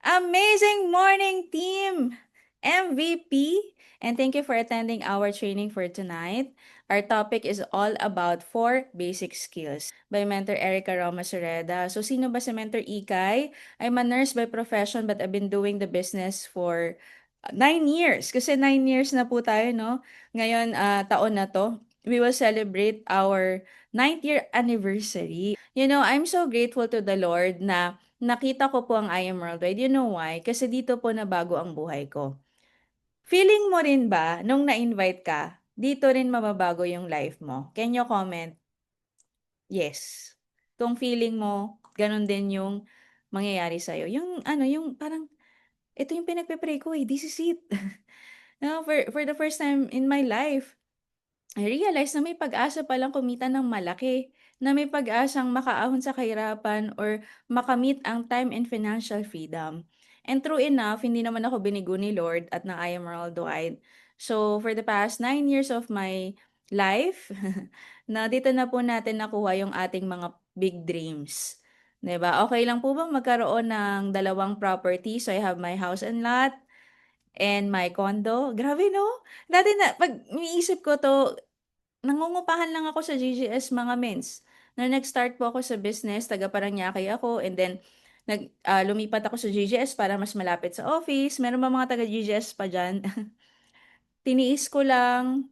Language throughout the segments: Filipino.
Amazing morning, team! MVP, and thank you for attending our training for tonight. Our topic is all about 4 basic skills by Mentor Erica Roma Sureda. So, sino ba si Mentor Ikay? I'm a nurse by profession but I've been doing the business for 9 years. Kasi 9 years na po tayo, no? Ngayon, taon na to. We will celebrate our 9th year anniversary. I'm so grateful to the Lord na nakita ko po ang I Am Worldwide. You know why? Kasi dito po nabago ang buhay ko. Feeling mo rin ba, nung na-invite ka, dito rin mababago yung life mo? Can you comment? Yes. Kung feeling mo, ganun din yung mangyayari sa'yo. Yung parang, ito yung pinagpe-pray ko eh, this is it. No, for the first time in my life, I realized na may pag-asa palang kumita ng malaki, na may pag-asang makaahon sa kahirapan or makamit ang time and financial freedom. And true enough, hindi naman ako binigo ni Lord at ng I Am Worldwide. So, for the past 9 years of my life, na dito na po natin nakuha yung ating mga big dreams. 'Di ba? Okay lang po bang magkaroon ng dalawang property? So, I have my house and lot and my condo. Grabe, no? Dati na, pag iniisip ko to, nangungupahan lang ako sa GGS mga mens. Na nag-start po ako sa business, taga Paranaque ako, and then lumipat ako sa GGS para mas malapit sa office. Meron ba mga taga GGS pa dyan? Tiniis ko lang,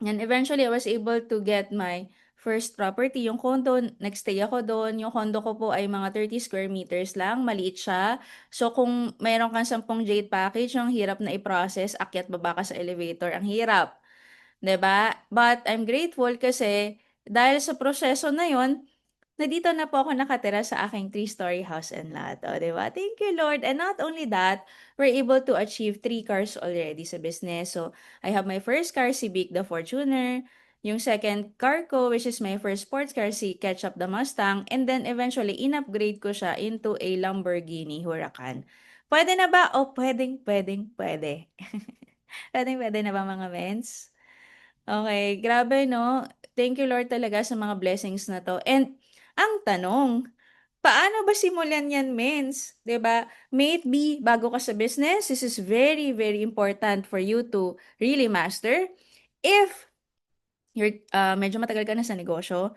and eventually I was able to get my first property, yung condo. Nagstay ako doon. Yung condo ko po ay mga 30 square meters lang, maliit siya. So kung mayroon kang 10 jade package, yung hirap na i-process, akyat baba ka sa elevator, ang hirap. 'Di ba? But I'm grateful kasi dahil sa proseso na 'yon, nandito na po ako nakatira sa aking 3-story house and lot. O, 'di ba? Thank you, Lord. And not only that, we're able to achieve 3 cars already sa business. So, I have my first car, Civic the Fortuner. Yung second car ko, which is my first sports car, si Ketchup the Mustang. And then, eventually, in-upgrade ko siya into a Lamborghini Huracan. Pwede na ba? O, pwede. Pwede na ba, mga mens? Okay, grabe 'no. Thank you Lord talaga sa mga blessings na 'to. And ang tanong, paano ba simulan 'yan, mens? 'Di ba? May it be bago ka sa business, this is very, very important for you to really master. If medyo matagal ka na sa negosyo,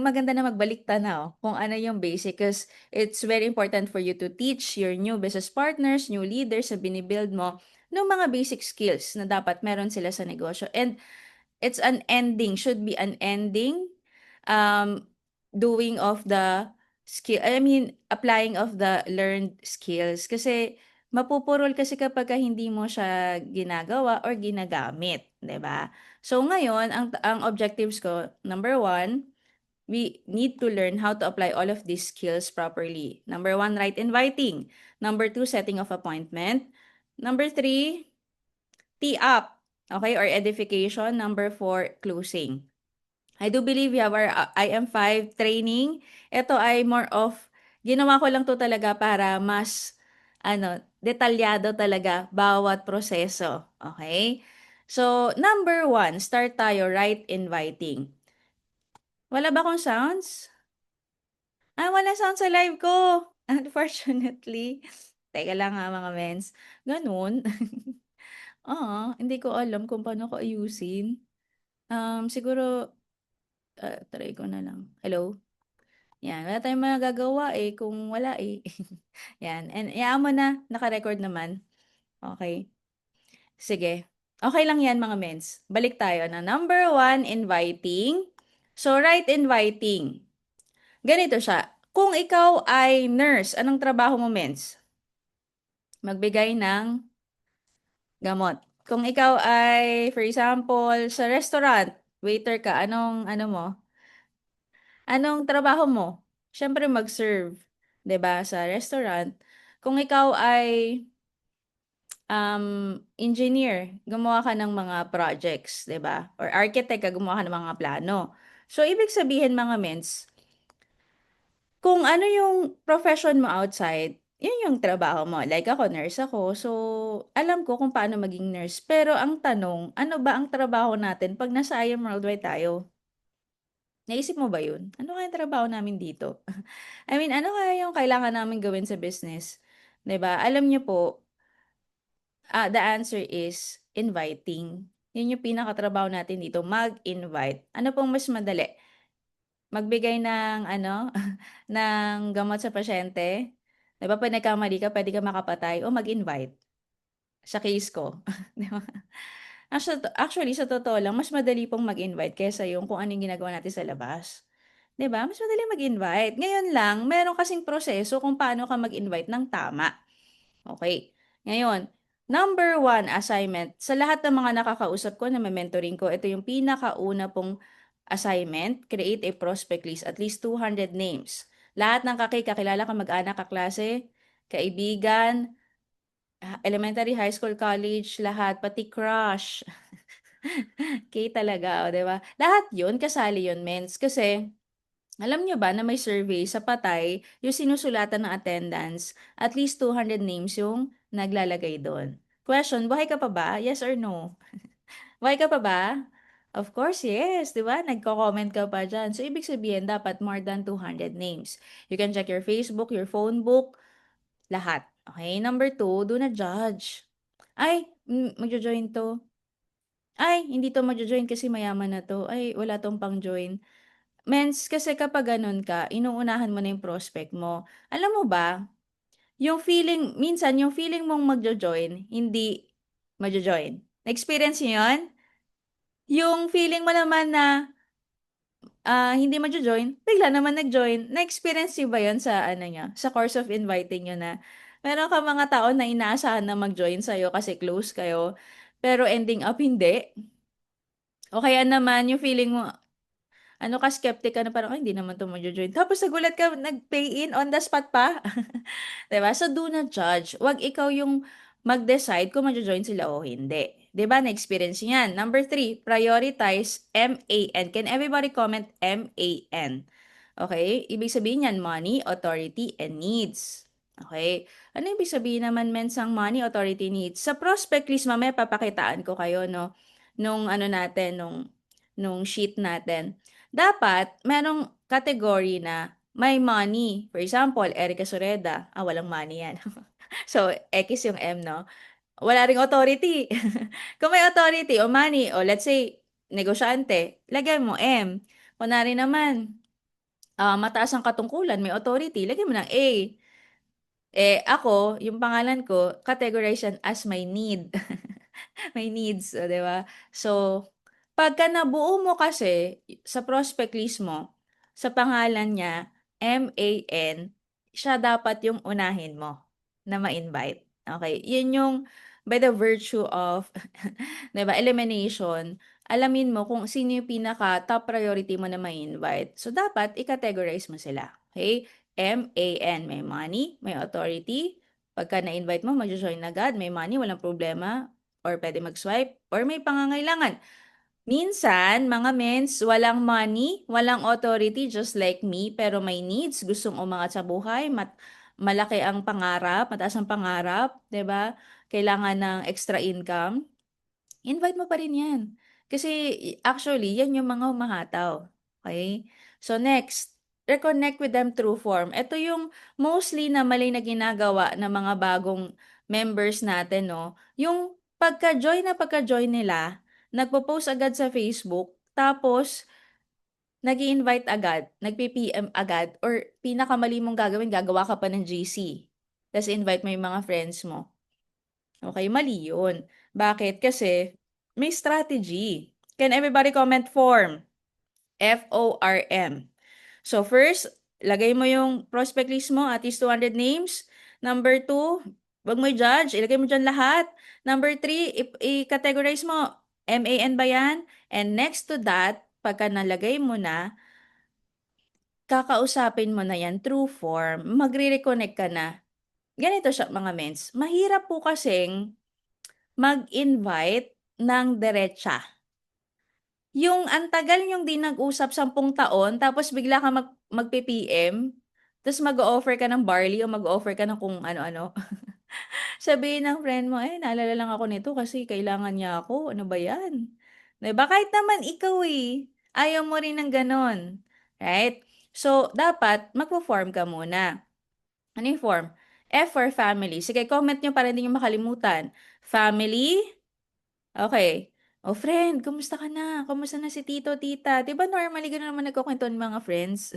maganda na magbalik tanaw kung ano yung basic, 'cause it's very important for you to teach your new business partners, new leaders na bini-build mo ng mga basic skills na dapat meron sila sa negosyo. And it's an ending, should be an ending, um, doing of the applying of the learned skills. Kasi mapupurol kasi kapag hindi mo siya ginagawa or ginagamit, 'di ba? So ngayon, ang objectives ko, number one, we need to learn how to apply all of these skills properly. Number one, right inviting. Number two, setting of appointment. Number three, tee up, okay, or edification. Number four, closing. I do believe we have our IM5 training. Ito ay more of, ginawa ko lang to talaga para mas, detalyado talaga bawat proseso. Okay? So, number one, start tayo, right inviting. Wala ba akong sounds? Wala sounds sa live ko. Unfortunately. Teka lang ha, mga mens. Ganun. Hindi ko alam kung paano ko ayusin. Siguro, try ko na lang. Hello? Yan, wala tayong magagawa eh kung wala eh. Yan, and hayaan mo na, naka-record naman. Okay, sige. Okay lang yan, mga mens. Balik tayo na number one, inviting. So, right inviting. Ganito siya. Kung ikaw ay nurse, anong trabaho mo, mens? Magbigay ng gamot. Kung ikaw ay, for example, sa restaurant, waiter ka, ano mo? Anong trabaho mo? Siyempre mag-serve, 'di ba, sa restaurant. Kung ikaw ay engineer, gumawa ka ng mga projects, 'di ba? Or architect ka, gumawa ka ng mga plano. So ibig sabihin, mga mens, kung ano yung profession mo outside, yun yung trabaho mo. Like ako, nurse ako. So, alam ko kung paano maging nurse. Pero ang tanong, ano ba ang trabaho natin pag nasa IM Worldwide tayo? Naisip mo ba yun? Ano kayang trabaho namin dito? I mean, ano kaya yung kailangan namin gawin sa business? 'Di ba? Alam niyo po, the answer is inviting. Yun yung pinakatrabaho natin dito, mag-invite. Ano pong mas madali? Magbigay ng ano, ng gamot sa pasyente? 'Di ba 'pag nagkamali ka puwede kang makapatay o mag-invite, sa case ko, 'di ba? Actually sa totoo lang mas madali pong mag-invite kaysa yung kung ano yung ginagawa natin sa labas, 'di ba? Mas madali mag-invite. Ngayon lang meron kasing proseso kung paano ka mag-invite ng tama. Okay. Ngayon, number one assignment, sa lahat ng mga nakakausap ko na mentoring ko, ito yung pinakauna pong assignment, create a prospect list, at least 200 names. Lahat ng kakilala, kamag-anak, kaklase, kaibigan, elementary, high school, college, lahat, pati crush. Talaga, o, 'di ba? Lahat 'yun, kasali 'yun, mens. Kasi alam nyo ba na may survey sa Patay, yung sinusulatan ng attendance, at least 200 names yung naglalagay do'n. Question, buhay ka pa ba? Yes or no? Buhay ka pa ba? Of course, yes, 'di ba? Nagko-comment ka pa diyan. So ibig sabihin dapat more than 200 names. You can check your Facebook, your phone book, lahat. Okay, number two, do not judge. Ay, magjo-join 'to. Ay, hindi 'to magjo-join kasi mayaman na 'to. Ay, wala 'tong pang-join. Mens, kasi kapag gano'n ka, inuunahan mo na yung prospect mo. Alam mo ba, yung feeling minsan yung feeling mong magjo-join, hindi magjo-join. Na-experience niyo 'yun? Yung feeling mo naman na, hindi magjo-join, bigla naman nag-join. Na-experience niyo ba 'yun sa ano niyo, sa course of inviting niyo na meron kang mga tao na inaasahan na mag-join sa'yo kasi close kayo, pero ending up hindi? O kaya naman yung feeling mo ano ka, skeptic ka na parang, "Ay hindi naman 'to magjo-join." Tapos nagulat ka nag-pay in on the spot pa. 'Di ba? So, do not judge. 'Wag ikaw yung mag-decide kung magjo-join sila o hindi. 'Di ba na-experience niyo 'yan. Number three, prioritize MAN. Can everybody comment MAN? Okay? Ibig sabihin niyan, money, authority, and needs. Okay? Ano ibig sabihin naman mensang money, authority, needs? Sa prospect list mamaya papakitaan ko kayo 'no, nung ano natin, nung sheet natin. Dapat merong category na may money. For example, Erica Sureda, walang money 'yan. So, X yung M 'no? Wala ring authority. Kung may authority o money o let's say negosyante, lagyan mo M. Kunwari naman, mataas ang katungkulan, may authority, lagyan mo ng A. Eh, ako, yung pangalan ko, categorize yan as my need. May needs, oh, 'di ba? So, pagka nabuo mo kasi sa prospect list mo, sa pangalan niya, MAN, siya dapat yung unahin mo na ma-invite. Okay? Yun yung by the virtue of 'di ba, elimination, alamin mo kung sino yung pinaka top priority mo na ma-invite. So, dapat i-categorize mo sila. Okay? MAN, may money, may authority. Pagka na-invite mo, magjo-join agad, may money, walang problema or puwede mag-swipe or may pangangailangan. Minsan, mga mens, walang money, walang authority just like me, pero may needs, gustong umangat sa buhay, malaki ang pangarap, mataas ang pangarap, 'di ba? Kailangan ng extra income. Invite mo pa rin 'yan. Kasi actually 'yan yung mga humahataw, okey? So next, reconnect with them through form. Ito yung mostly na mali na ginagawa ng mga bagong members natin 'no, yung pagka-join nila, nagpo-post agad sa Facebook, tapos nag-i-invite agad, nagpi-PM agad or pinakamali mong gagawin gagawa ka pa ng GC, ta's invite mo yung mga friends mo. Okay, mali yun. Bakit? Kasi may strategy. Can everybody comment form? FORM. So first, lagay mo yung prospect list mo, at least 200 names. Number two, wag mo i-judge, ilagay mo dyan lahat. Number three, i-categorize mo, MAN ba yan? And next to that, pagka nalagay mo na, kakausapin mo na yan through form, magre-reconnect ka na. Ganito siya mga mens, mahirap po kasing mag-invite ng diretsa. Yung ang tagal niyong 'di nag-usap 10 taon tapos bigla kang magpi-PM, ta's mag-o-offer ka ng barley o mag-o-offer ka ng kung ano-ano. Sabihin ng friend mo, "Eh, naalala lang ako nito kasi kailangan niya ako." Ano ba 'yan? 'Di ba? Kahit naman ikaw, eh. Ayaw mo rin ng gano'n, right? So, dapat magpo-form ka muna. Ano yung form? F for family. Sige, comment nyo para hindi nyo makalimutan. Family. Okay. O friend, kumusta ka na? Kumusta na si tito, tita? 'Di ba normally gano'n naman nagkukuwentuhan mga friends?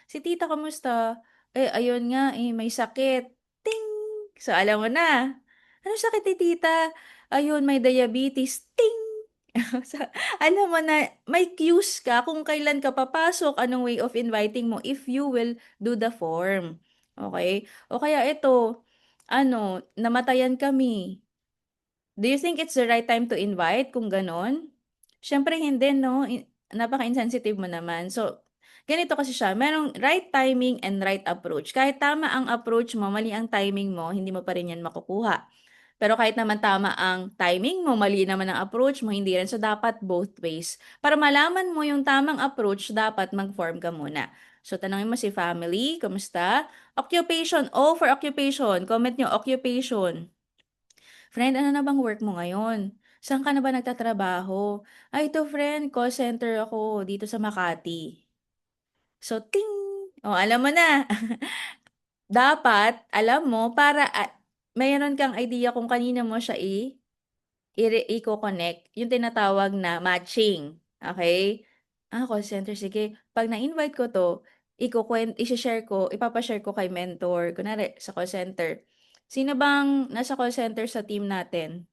Si tita kamusta? Eh, ayun nga, eh, may sakit. Ting! So, alam mo na. Ano sakit ni tita? Ayun, may diabetes. Ting! So, alam mo na, may cues ka kung kailan ka papasok, anong way of inviting mo if you will do the form. Okay? O kaya ito, ano, namatayan kami. Do you think it's the right time to invite kung gano'n? Siyempre hindi 'no, napaka-insensitive mo naman. So, ganito kasi siya, merong right timing and right approach. Kahit tama ang approach mo, mali ang timing mo, hindi mo pa rin 'yan makukuha. Pero kahit naman tama ang timing mo, mali naman ang approach mo, hindi rin. So, dapat both ways. Para malaman mo yung tamang approach, dapat mag-form ka muna. So, tanongin mo si family, kamusta? Occupation, O for occupation. Comment nyo, occupation. Friend, ano na bang work mo ngayon? Saan ka na ba nagtatrabaho? Ay, ito friend, call center ako dito sa Makati. So, ting! O, alam mo na. Dapat, alam mo, para mayroon kang idea kung kanina mo siya i-connect, yung tinatawag na matching. Okay? Ah, call center, sige. Pag na-invite ko to, i-share ko, ipapashare ko kay mentor. Kunwari, sa call center. Sino bang nasa call center sa team natin?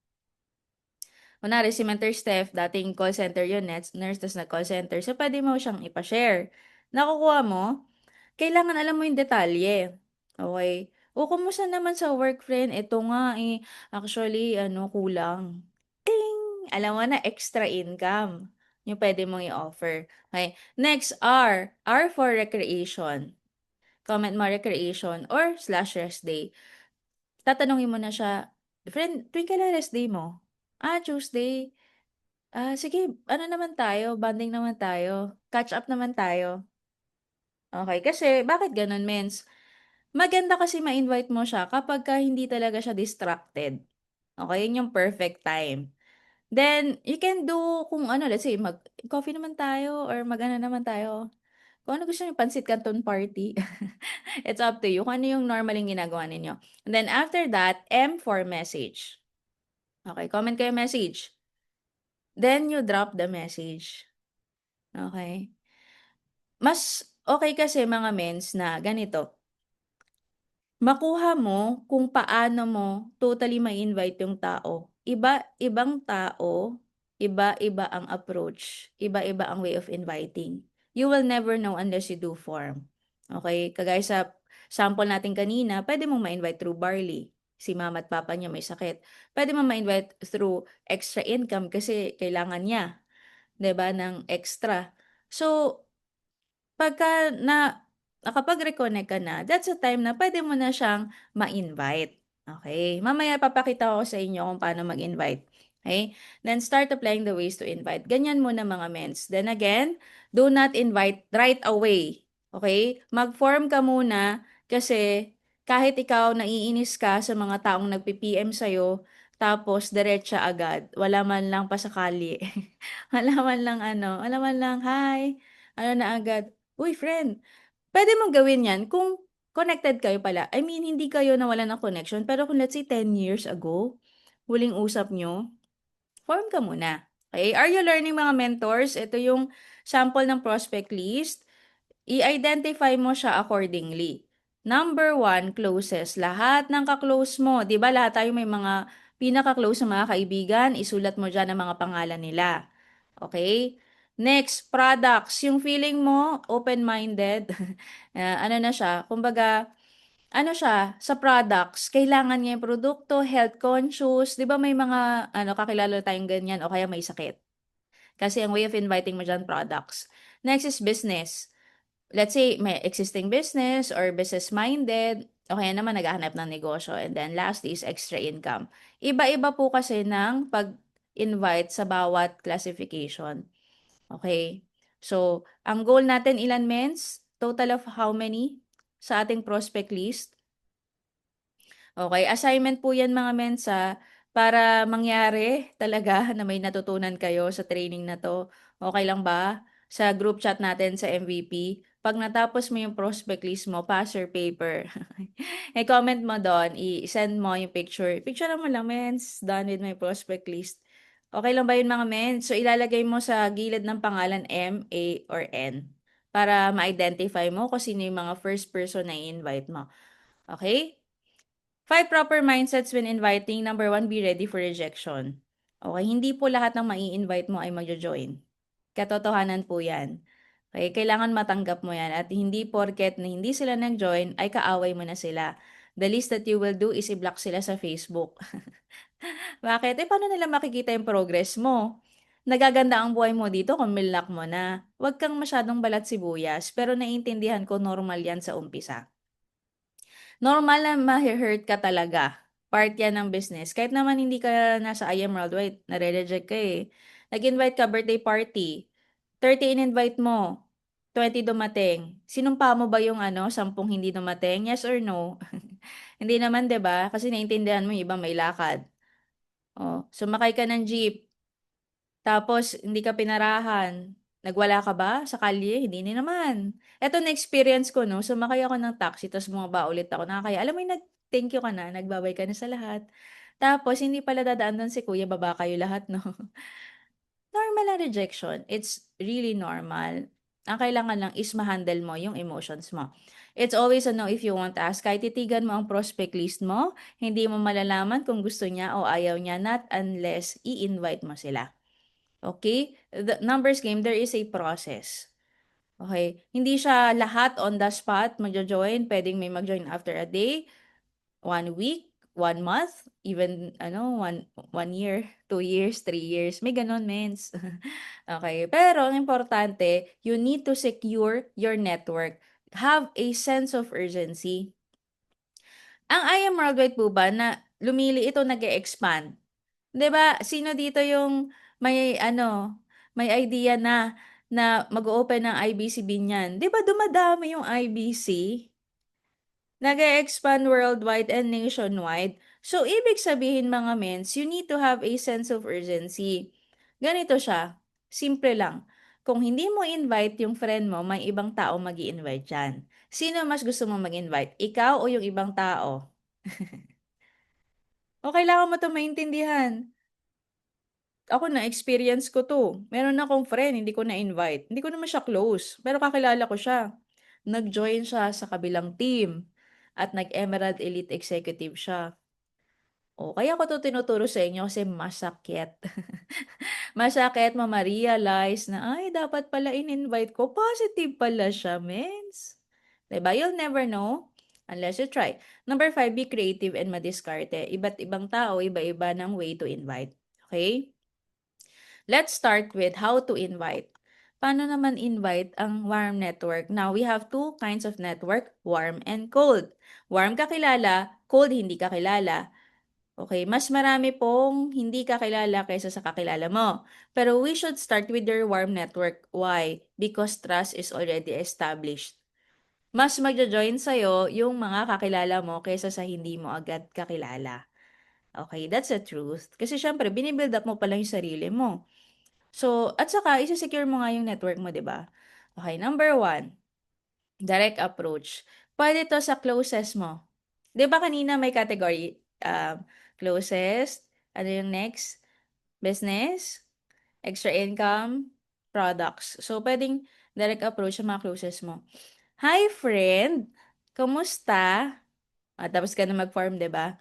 Kunwari si Mentor Steph, dating call center yun, nurse tas nag-call center. So, pwede mo siyang ipashare. Nakukuha mo, kailangan alam mo yung detalye. Okay? O, kumusta naman sa work, friend? Ito nga eh, actually, ano, kulang. Ting! Alam mo na, extra income yung pwede mong i-offer. Okay? Next, R. R for recreation. Comment mo recreation or slash rest day. Tatanungin mo na siya, friend, tuwing kailan rest day mo? Ah, Tuesday. Ah, sige ano naman tayo, bonding naman tayo, catch up naman tayo. Okey, kasi bakit gano'n mens, maganda kasi ma-invite mo siya kapagka hindi talaga siya distracted. Okey, yun yung perfect time. Then, you can do kung ano, let's say mag-coffee naman tayo or mag-ano naman tayo, kung ano gusto niyo, pansit canton party. It's up to you kung ano yung normaling ginagawa ninyo. And then after that, M for message. Okey, comment kayo message. Then you drop the message, okey? Mas okay kasi mga mens na ganito, makuha mo kung paano mo totally mai-invite yung tao. Ibang tao, iba-iba ang approach, iba-iba ang way of inviting. You will never know unless you do form. Okay? Kagaya sa sample natin kanina, pwede mong ma-invite through barley. Si mama at papa niya may sakit. Pwede mong ma-invite through extra income kasi kailangan niya, 'di ba, ng extra. So, pagka nakapag-reconnect ka na, that's the time na pwede mo na siyang ma-invite. Okay? Mamaya papakita ko sa inyo kung paano mag-invite. Okay? Then start applying the ways to invite. Ganyan muna mga mens. Then again, do not invite right away. Okay? Mag-form ka muna kasi kahit ikaw naiinis ka sa mga taong nagpi-PM sa'yo, tapos diretsa agad, wala man lang pasakali. Wala man lang ano, wala man lang, "Hi," ano na agad, "Uy friend," puwede mong gawin 'yan kung connected kayo pala. I mean hindi kayo nawalan ng connection, pero kung let's say 10 years ago, huling usap niyo, form ka muna. Okay? Are you learning mga mentors? Ito yung sample ng prospect list. I-identify mo siya accordingly. Number one, closest. Lahat ng ka-close mo, 'di ba lahat tayo may mga pinaka-close na mga kaibigan, isulat mo diyan ang mga pangalan nila. Okay? Next, products. Yung feeling mo, open-minded, ano na siya, kumbaga, ano siya, sa products, kailangan niya yung produkto, health conscious, 'di ba may mga ano, kakilala tayong ganyan o kaya may sakit. Kasi ang way of inviting mo diyan, products. Next is business. Let's say may existing business or business-minded o kaya naman naghahanap ng negosyo, and then last is extra income. Iba-iba po kasi ng pag-invite sa bawat classification. Okay? So, ang goal natin ilan mens? Total of how many sa ating prospect list? Okay, assignment po 'yan mga mensa para mangyari talaga na may natutunan kayo sa training na 'to. Okay lang ba? sa group chat natin sa MVP, pag natapos mo yung prospect list mo, pass your paper. I-comment mo doon, i-send mo yung picture. Picture mo lang, mens, done with my prospect list. Okay lang ba yun mga mens? So, ilalagay mo sa gilid ng pangalan M, A, or N para ma-identify mo kung sino yung mga first person na i-invite mo. Okay? 5 proper mindsets when inviting. Number 1, be ready for rejection. Okay, hindi po lahat ng mai-invite mo ay magjo-join. Katotohanan po yan. Okay, kailangan matanggap mo yan at hindi porket na hindi sila nag-join ay kaaway mo na sila. The least that you will do is i-block sila sa Facebook. Bakit? Paano nila makikita yung progress mo? Nagaganda ang buhay mo dito kung milnak mo na. Huwag kang masyadong balat sibuyas, pero naiintindihan ko normal yan sa umpisa. Normal na ma-hurt ka talaga. Part yan ng business. Kahit naman hindi ka nasa I Am Worldwide, nare-reject ka eh. Nag-invite ka birthday party, 30 in-invite mo, 20 dumating. Sinumpa mo ba yung 10 hindi dumating? Yes or no? Hindi naman, 'di ba? Kasi naiintindihan mo yung iba may lakad. Oh, sumakay ka ng jeep, tapos hindi ka pinarahan. Nagwala ka ba sa kalye? Hindi ni naman. Eto na-experience ko 'no, sumakay ako ng taxi tapos bumaba ulit ako, nakakaya. Alam mo yung nag-thank you ka na, nagbabay ka na sa lahat. Tapos hindi pala dadaan dun si kuya, baba kayo lahat 'no. Normal ang rejection. It's really normal. Ang kailangan lang is ma-handle mo yung emotions mo. It's always a no if you won't ask. Kahit titigan mo ang prospect list mo, hindi mo malalaman kung gusto niya o ayaw niya, not unless i-invite mo sila. Okay? The numbers game, there is a process. Okay? Hindi siya lahat on the spot magjo-join. Pwedeng may mag-join after a day, 1 week, 1 month, even one year, 2 years, 3 years. May ganon, mens. Okay. Pero ang importante, you need to secure your network. Have a sense of urgency. Ang I Am Worldwide po ba na lumili ito nag-e-expand? 'Di ba? Sino dito yung may idea na mag-o-open ng IBC Binyan? 'Di ba dumadami yung IBC? Nag-e-expand worldwide and nationwide. So, ibig sabihin mga mens, you need to have a sense of urgency. Ganito siya, simple lang. Kung hindi mo invite yung friend mo, may ibang tao mag invite dyan. Sino mas gusto mo mag-invite? Ikaw o yung ibang tao? O kailangan mo ito maintindihan. Ako na-experience ko 'to. Meron akong friend, hindi ko na-invite. Hindi ko naman siya close, pero kakilala ko siya. Nag-join siya sa kabilang team at nag-Emerald Elite Executive siya. O kaya ko 'to tinuturo sa inyo kasi masakit. Masakit ma-realize na, ay dapat pala in-invite ko, positive pala siya, mens. 'Di ba? You'll never know unless you try. Number 5, be creative and madiskarte. Iba't ibang tao, iba-iba ng way to invite. Okay? Let's start with how to invite. Paano naman invite ang warm network? Now, we have two kinds of network, warm and cold. Warm kakilala, cold hindi kakilala. Okay, mas marami pong hindi kakilala kaysa sa kakilala mo. Pero we should start with your warm network. Why? Because trust is already established. Mas magjo-join sa'yo yung mga kakilala mo kaysa sa hindi mo agad kakilala. Okay, that's the truth. Kasi syempre, binibuild up mo pa lang yung sarili mo. So, at saka ise-secure mo nga yung network mo, 'di ba? Okay, number 1, direct approach. Puwede 'to sa closest mo. 'Di ba kanina may category, closest, ano yung next? Business, extra income, products. So, puwedeng direct approach sa mga closest mo. "Hi friend, kamusta?" Tapos ka na mag-form, 'di ba?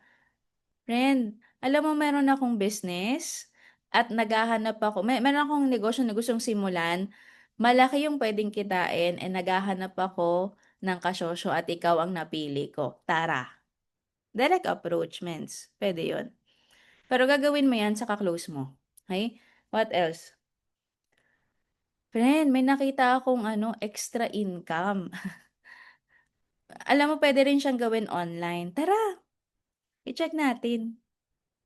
Friend, alam mo meron akong business at naghahanap ako meron akong negosyo na gustong simulan. Malaki yung puwedeng kitain and naghahanap ako ng kasosyo at ikaw ang napili ko. Tara. Direct approach, mens. Puwede yun. Pero gagawin mo yan sa ka-close mo. Okey? What else? Friend, may nakita akong extra income. Alam mo puwede rin siyang gawin online. Tara, i-check natin.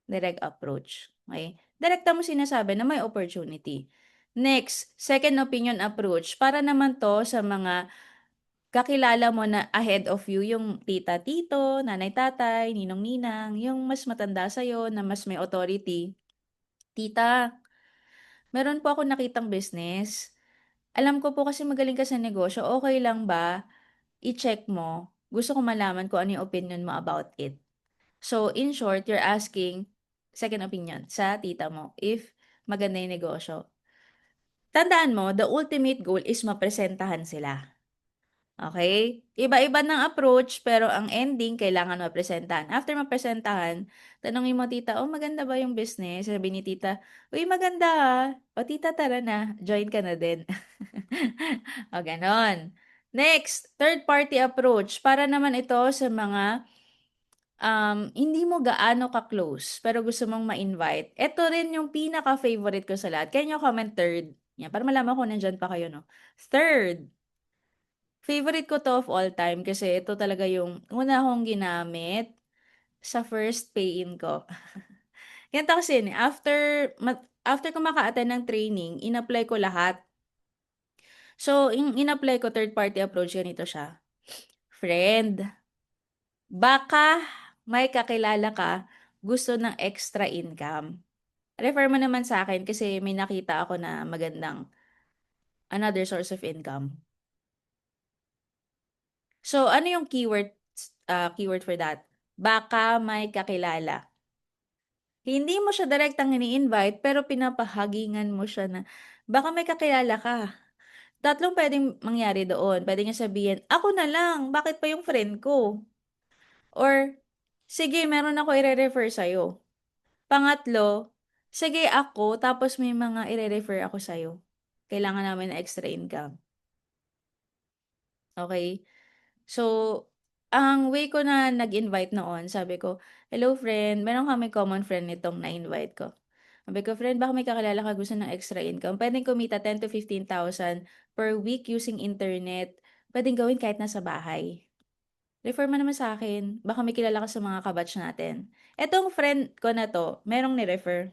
Direct approach, okey? Direkta mo sinasabi na may opportunity. Next, second opinion approach, para naman 'to sa mga kakilala mo na ahead of you, yung tita, tito, nanay, tatay, ninong, ninang, yung mas matanda sa'yo na mas may authority. "Tita, meron po akong nakitang business. Alam ko po kasi magaling ka sa negosyo, okay lang ba i-check mo? Gusto ko malaman kung ano yung opinion mo about it. So, in short, you're asking second opinion sa tita mo if maganda yung negosyo. Tandaan mo, the ultimate goal is mapresentahan sila. Okay? Iba-iba ng approach, pero ang ending, kailangan mapresentahan. After mapresentahan, tanongin mo, tita, oh, maganda ba yung business? Sabi ni tita, uy, maganda ah. O, tita, tara na. Join ka na din. O, ganon. Next, third party approach. Para naman ito sa mga hindi mo gaano ka-close, pero gusto mong ma-invite. Ito rin yung pinaka-favorite ko sa lahat. Can you comment third? Yan, para malaman ko nandyan pa kayo, no? Third, favorite ko 'to of all time kasi ito talaga yung una kong ginamit sa first pay-in ko. Ganito kasi yun, after ko maka-attend ng training, in-apply ko lahat. So, yung in-apply ko third party approach, ganito siya. Friend, baka may kakilala ka, gusto ng extra income. Refer mo naman sa akin kasi may nakita ako na magandang another source of income. So, ano yung keyword for that? Baka may kakilala. Hindi mo siya direktang ini-invite, pero pinapahagingan mo siya na, baka may kakilala ka. Tatlong pwedeng mangyari doon. Pwede niya sabihin, ako na lang, bakit pa yung friend ko? Or, sige, meron ako ire-refer sa'yo. Pangatlo, sige ako, tapos may mga ire-refer ako sa'yo. Kailangan namin ng extra income. Okay? So, ang way ko na nag-invite noon, sabi ko, hello friend, meron kami common friend nitong na-invite ko. Sabi ko, friend, baka may kakilala ka gusto ng extra income. Pwedeng kumita 10 to 15,000 per week using internet. Pwedeng gawin kahit nasa bahay. Refer mo naman sa akin. Baka may kilala ka sa mga kabatch natin. Etong friend ko na to, merong ni-refer.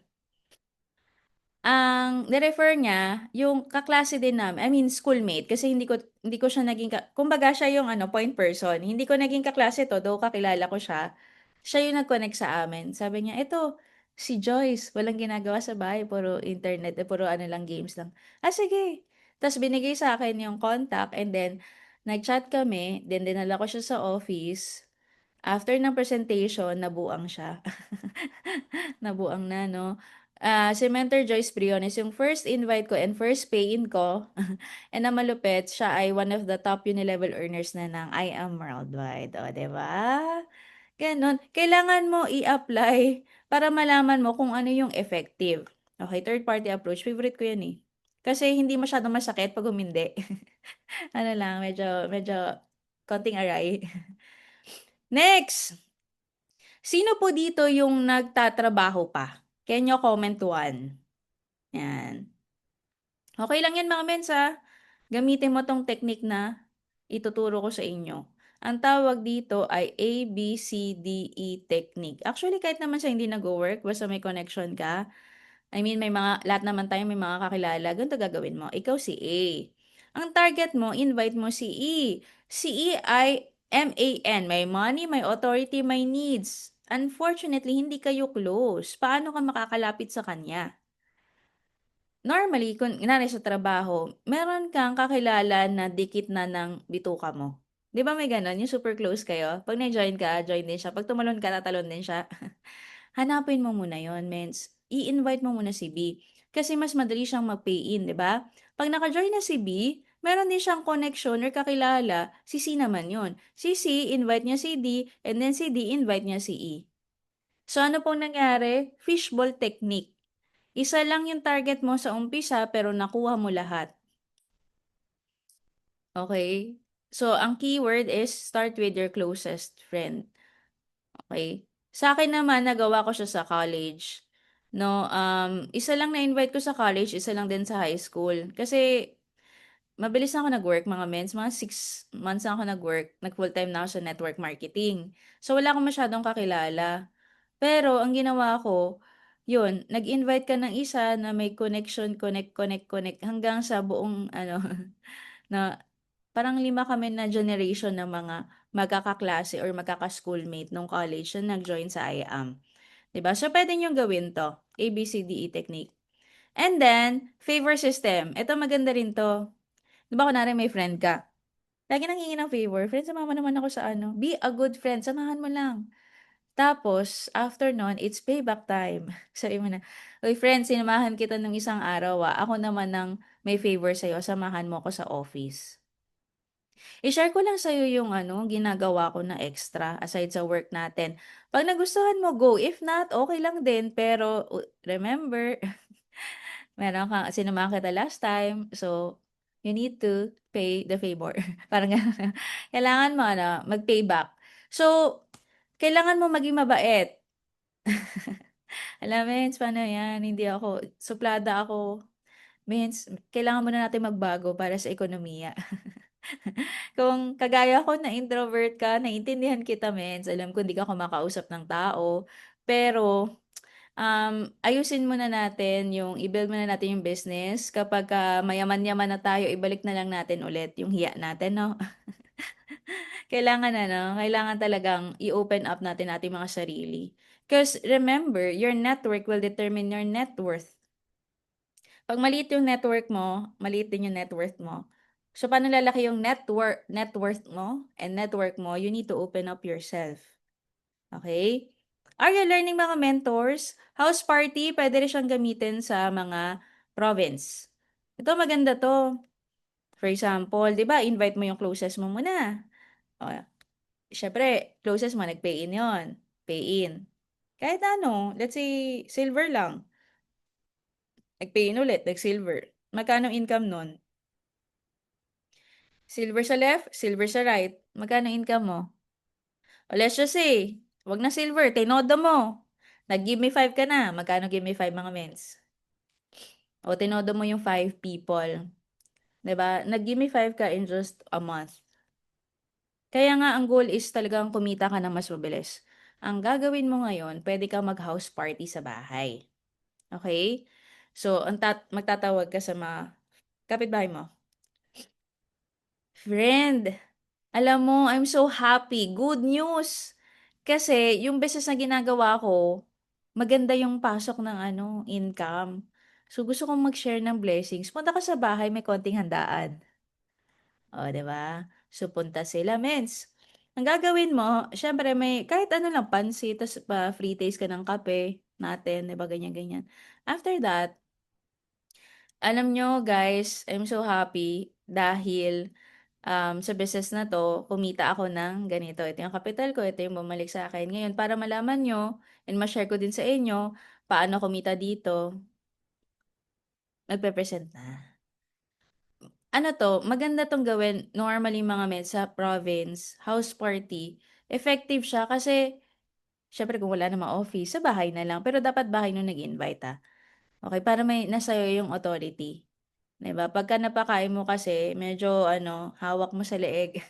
Ang ni-refer niya, yung kaklase din namin, I mean schoolmate, kasi hindi ko siya naging kumbaga siya yung ano, point person. Hindi ko naging kaklase 'to, though kakilala ko siya. Siya yung nag-connect sa amin. Sabi niya, "Eto, si Joyce, walang ginagawa sa bahay, puro internet, puro ano lang, games lang." Ah, sige. Tapos binigay sa akin yung contact and then nag-chat kami, then dinala ko siya sa office. After ng presentation, nabuang siya. Nabuang na 'no. Si Mentor Joyce Briones, yung first invite ko and first pay-in ko, and ang malupit, siya ay one of the top uni-level earners na ng I Am Worldwide. O, 'di ba? Gano'n. Kailangan mo i-apply para malaman mo kung ano yung effective. Okay, third party approach, favorite ko 'yan, eh. Kasi hindi masyadong masakit 'pag humindi. Ano lang, medyo medyo konting aray. Next! Sino po dito yung nagtatrabaho pa? Can you comment one? Yan. Okay lang yan mga mens ha. Gamitin mo tong technique na ituturo ko sa inyo. Ang tawag dito ay ABCDE technique. Actually, kahit naman sa hindi nag-work, basta may connection ka. I mean, lahat naman tayo may mga kakilala. Ganito gagawin mo. Ikaw si A. Ang target mo, invite mo si E. Si E ay MAN. May money, may authority, may needs. Unfortunately, hindi kayo close. Paano ka makakalapit sa kanya? Normally, kung kunwari sa trabaho, meron kang kakilala na dikit na ng bituka mo. 'Di ba may gano'n, yung super close kayo? 'Pag na-join ka, join din siya. 'Pag tumalon ka, tatalon din siya. Hanapin mo muna yon, mens. I-invite mo muna si B. Kasi mas madali siyang mag-pay in, 'di ba? 'Pag naka-join na si B, meron din siyang connection or kakilala, si C naman yon. Si C, invite niya si D, and then si D, invite niya si E. So, ano pong nangyari? Fishball technique. Isa lang yung target mo sa umpisa pero nakuha mo lahat. Okay? So, ang keyword is start with your closest friend. Okay? Sa akin naman, nagawa ko siya sa college. No, isa lang na-invite ko sa college, isa lang din sa high school. Kasi, mabilis na ako nag-work, mga mens. Mga 6 months na ako nag-work. Nag-full-time na ako sa network marketing. So, wala akong masyadong kakilala. Pero ang ginawa ko, yun, nag-invite ka ng isa na may connection, connect hanggang sa buong ano, na parang 5 kami na generation ng mga magkakaklase or magkaka-schoolmate nung college na nag-join sa IAM. 'Di ba? So, pwede niyong gawin 'to, ABCDE technique. And then, favor system. Ito maganda rin 'to. 'Di ba kunwari may friend ka, lagi nanghingi ng favor, "Friend, sumama naman ako sa ano." Be a good friend, samahan mo lang. Tapos after nun, it's payback time. Sabihin mo na, "Uy friend, sinamahan kita nung isang araw, ako naman ang may favor sa'yo, samahan mo ako sa office." I-share ko lang sa'yo yung ano, ginagawa ko na extra aside sa work natin. 'Pag nagustuhan mo, go. If not, okay lang din. Pero remember, meron kang sinamahan kita last time, so you need to pay the favor. Parang gano'n. Kailangan mo ano, mag-payback. So, kailangan mo maging mabait. Alam, mens, paano 'yan, hindi ako suplada ako. Mens, kailangan muna natin magbago para sa ekonomiya. Kung kagaya ko na introvert ka, naiintindihan kita, mens. Alam ko hindi ka kumakausap ng tao, pero, ayusin muna natin yung i-build muna natin yung business. Kapagka mayaman-yaman na tayo, ibalik na lang natin ulit yung hiya natin, 'no? Kailangan ano, kailangan talagang i-open up natin ating mga sarili. Because remember, your network will determine your net worth. 'Pag maliit yung network mo, maliit din yung net worth mo. So, paano lalaki yung net worth mo and network mo, you need to open up yourself. Okay? Are you learning mga mentors? House party, pwede rin siyang gamitin sa mga province. Ito maganda 'to. For example, 'di ba invite mo yung closest mo muna. O, siyempre closest mo nag-pay in 'yon, pay in. Kahit ano, let's say silver lang, nag-pay in ulit, nag-silver. Magkano income nun? Silver sa left, silver sa right. Magkano income mo? O let's just say, wag na silver, tinodo mo. Nag-give me 5 ka na. Magkano give me 5 mga mens? O tinodo mo yung 5 people. 'Di ba? Nag-give me 5 ka in just a month. Kaya nga ang goal is talagang kumita ka ng mas mabilis. Ang gagawin mo ngayon, pwede kang mag-house party sa bahay. Okay? So, magtatawag ka sa mga kapitbahay mo. Friend, alam mo, I'm so happy. Good news. Kasi yung business na ginagawa ko, maganda yung pasok ng ano, income. So gusto kong mag-share ng blessings. Punta ka sa bahay, may konting handaan. O, 'di ba? So punta sila, mens. Ang gagawin mo, syempre may kahit ano lang, pansit, tas pa free taste ka ng kape natin, 'di ba, ganyan-ganyan. After that, alam nyo guys, I'm so happy dahil sa business na 'to, kumita ako ng ganito. Ito yung kapital ko, ito yung bumalik sa akin. Ngayon, para malaman niyo and ma-share ko din sa inyo paano kumita dito, magpe-present na. Ano 'to, maganda 'tong gawin normally mga med sa province, house party. Effective siya kasi siyempre kung wala namang office, sa bahay na lang. Pero dapat bahay nung nag-invite, Okey, para may sa'yo yung authority, 'di ba? Pagka napakain mo kasi medyo ano, hawak mo sa leeg.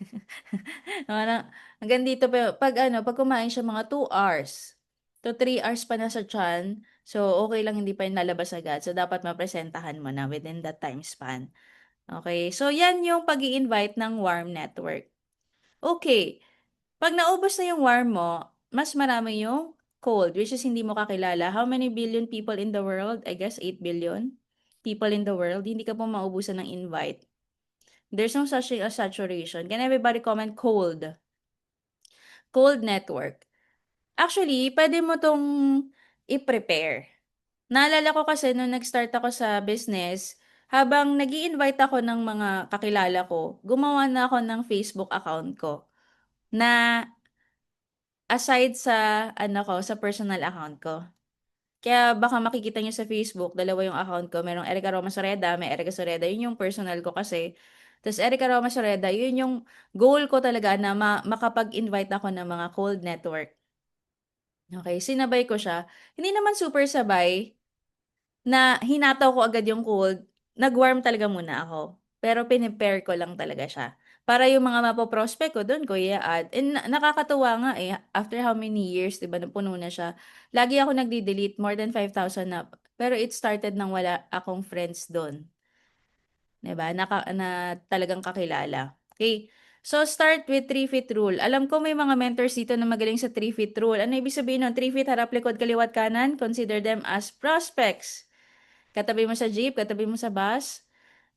Parang hanggang dito pa 'pag ano, 'pag kumain siya mga 2 hours to 3 hours pa nasa tiyan, so okey lang hindi pa yun lalabas agad. So dapat mapresentahan mo na within that time span. Okey, so yan yung pag-i-invite ng warm network. Okey, 'pag naubos na yung warm mo, mas marami yung cold, which is hindi mo kakilala. How many billion people in the world? I guess 8 billion people in the world. Hindi ka po maubusan ng invite. There's no such thing as saturation. Can everybody comment cold? Cold network. Actually, puwede mo 'tong i-prepare. Naalala ko kasi nung nag-start ako sa business, habang nag-i-invite ako ng mga kakilala ko, gumawa na ako ng Facebook account ko na aside sa ano ko, sa personal account ko. Kaya baka makikita niyo sa Facebook, dalawa yung account ko, merong Erica Roma Soreda, may Erica Soreda, yun yung personal ko kasi. Tas Erica Roma Soreda, yun yung goal ko talaga na makapag-invite ako ng mga cold network. Okay, sinabay ko siya. Hindi naman super sabay na hinataw ko agad yung cold, nag-warm talaga muna ako. Pero pine-pair ko lang talaga siya. Para yung mga mapo-prospect ko dun ko i-a-add. And nakakatuwa nga, after how many years, 'di ba, na puno na siya. Lagi ako nagde-delete, more than 5,000 na. Pero it started nang wala akong friends dun, 'di ba, na talagang kakilala. Okay. So start with 3-feet rule. Alam ko may mga mentors dito na magaling sa 3-feet rule. Ano ibig sabihin nun? 3 feet harap, likod, kaliwat, kanan. Consider them as prospects. Katabi mo sa jeep, katabi mo sa bus,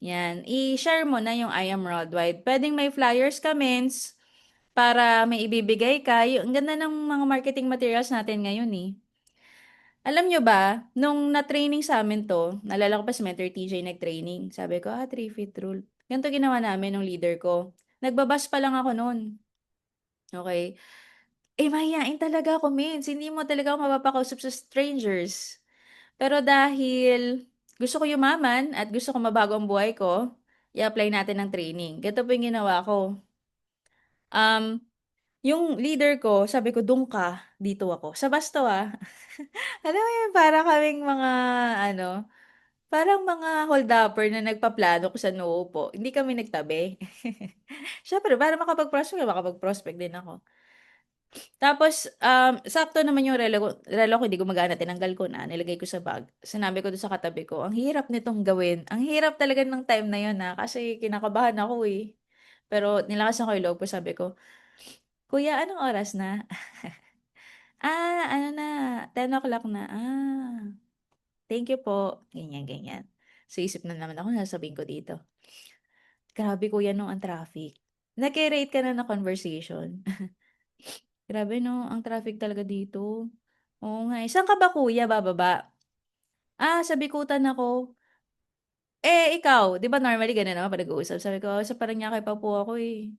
Yan, i-share mo na yung I am worldwide. Pwedeng may flyers ka, mens, para may ibibigay ka. Yung ang ganda ng mga marketing materials natin ngayon eh. Alam nyo ba, nung na-training sa amin to, naalala ko pa si Mentor TJ nag-training. Sabi ko, 3 feet rule. Ganito ginawa namin ng leader ko. Nagbabas pa lang ako noon. Okay? Mahihain talaga ako, mins. Hindi mo talaga ako mapapakausap sa strangers. Pero dahil gusto ko yumaman at gusto ko mabago ang buhay ko, i-apply natin ng training. Ganito po yung ginawa ko. Um, yung leader ko, sabi ko, doon ka, dito ako. Sa basto ah. Alam mo yun, para kaming mga, ano, parang mga hold-upper na nagpaplano kung saan uupo. Hindi kami nagtabi. Siyempre, para makapag-prospect din ako. Tapos, sakto naman yung relo ko, hindi gumagana, tinanggal ko na, nilagay ko sa bag. Sinabi ko doon sa katabi ko, ang hirap nitong gawin. Ang hirap talaga ng time na yun kasi kinakabahan ako eh. Pero nilakasan ko yung loob ko, sabi ko, Kuya, anong oras na? Ano na, 10 o'clock na. Thank you po. Ganyan, ganyan. So, isip na naman ako, sasabihin ko dito. Grabe kuya nung ang traffic. Nag-rate ka na conversation. Grabe no, ang traffic talaga dito. Oo nga eh. Saan ka ba kuya bababa? Sa Bikutan ako. Ikaw, di ba normally ganun naman pa nag-uusap? Sabi ko, sa Parañaque pa po ako eh.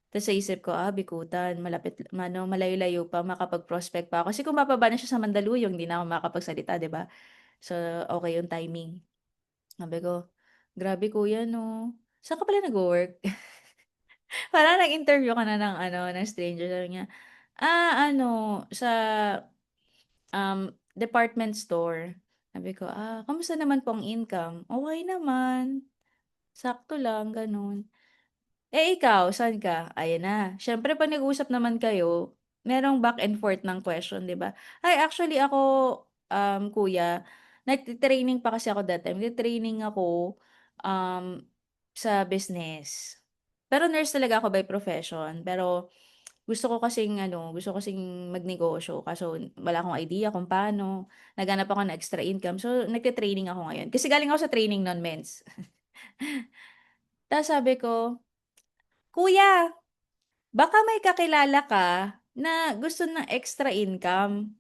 Tapos sa isip ko, Bikutan, malapit, malayo-layo pa, makapag-prospect pa ako. Kasi kung mapaba na siya sa Mandaluyong, hindi na ako makapagsalita, di ba? So, okay yung timing. Sabi ko, grabe kuya no. Saan ka pala nag-work? Parang nag-interview ka na ng ano, ng stranger. Sabi niya, ano, sa department store. Sabi ko, kamusta naman po ang income? Okay naman. Sakto lang, ganun. Ikaw, saan ka? Ayan na. Siyempre, pag nag-usap naman kayo, merong back and forth ng question, di ba? Actually, ako, kuya, nag-training pa kasi ako that time. Nag-training ako um, sa business. Pero nurse talaga ako by profession. Pero gusto ko kasing magnegosyo. Kaso wala akong idea kung paano. Naghanap ako ng extra income. So, nagte-training ako ngayon. Kasi galing ako sa training non mens. Tapos sabi ko, Kuya, baka may kakilala ka na gusto ng extra income.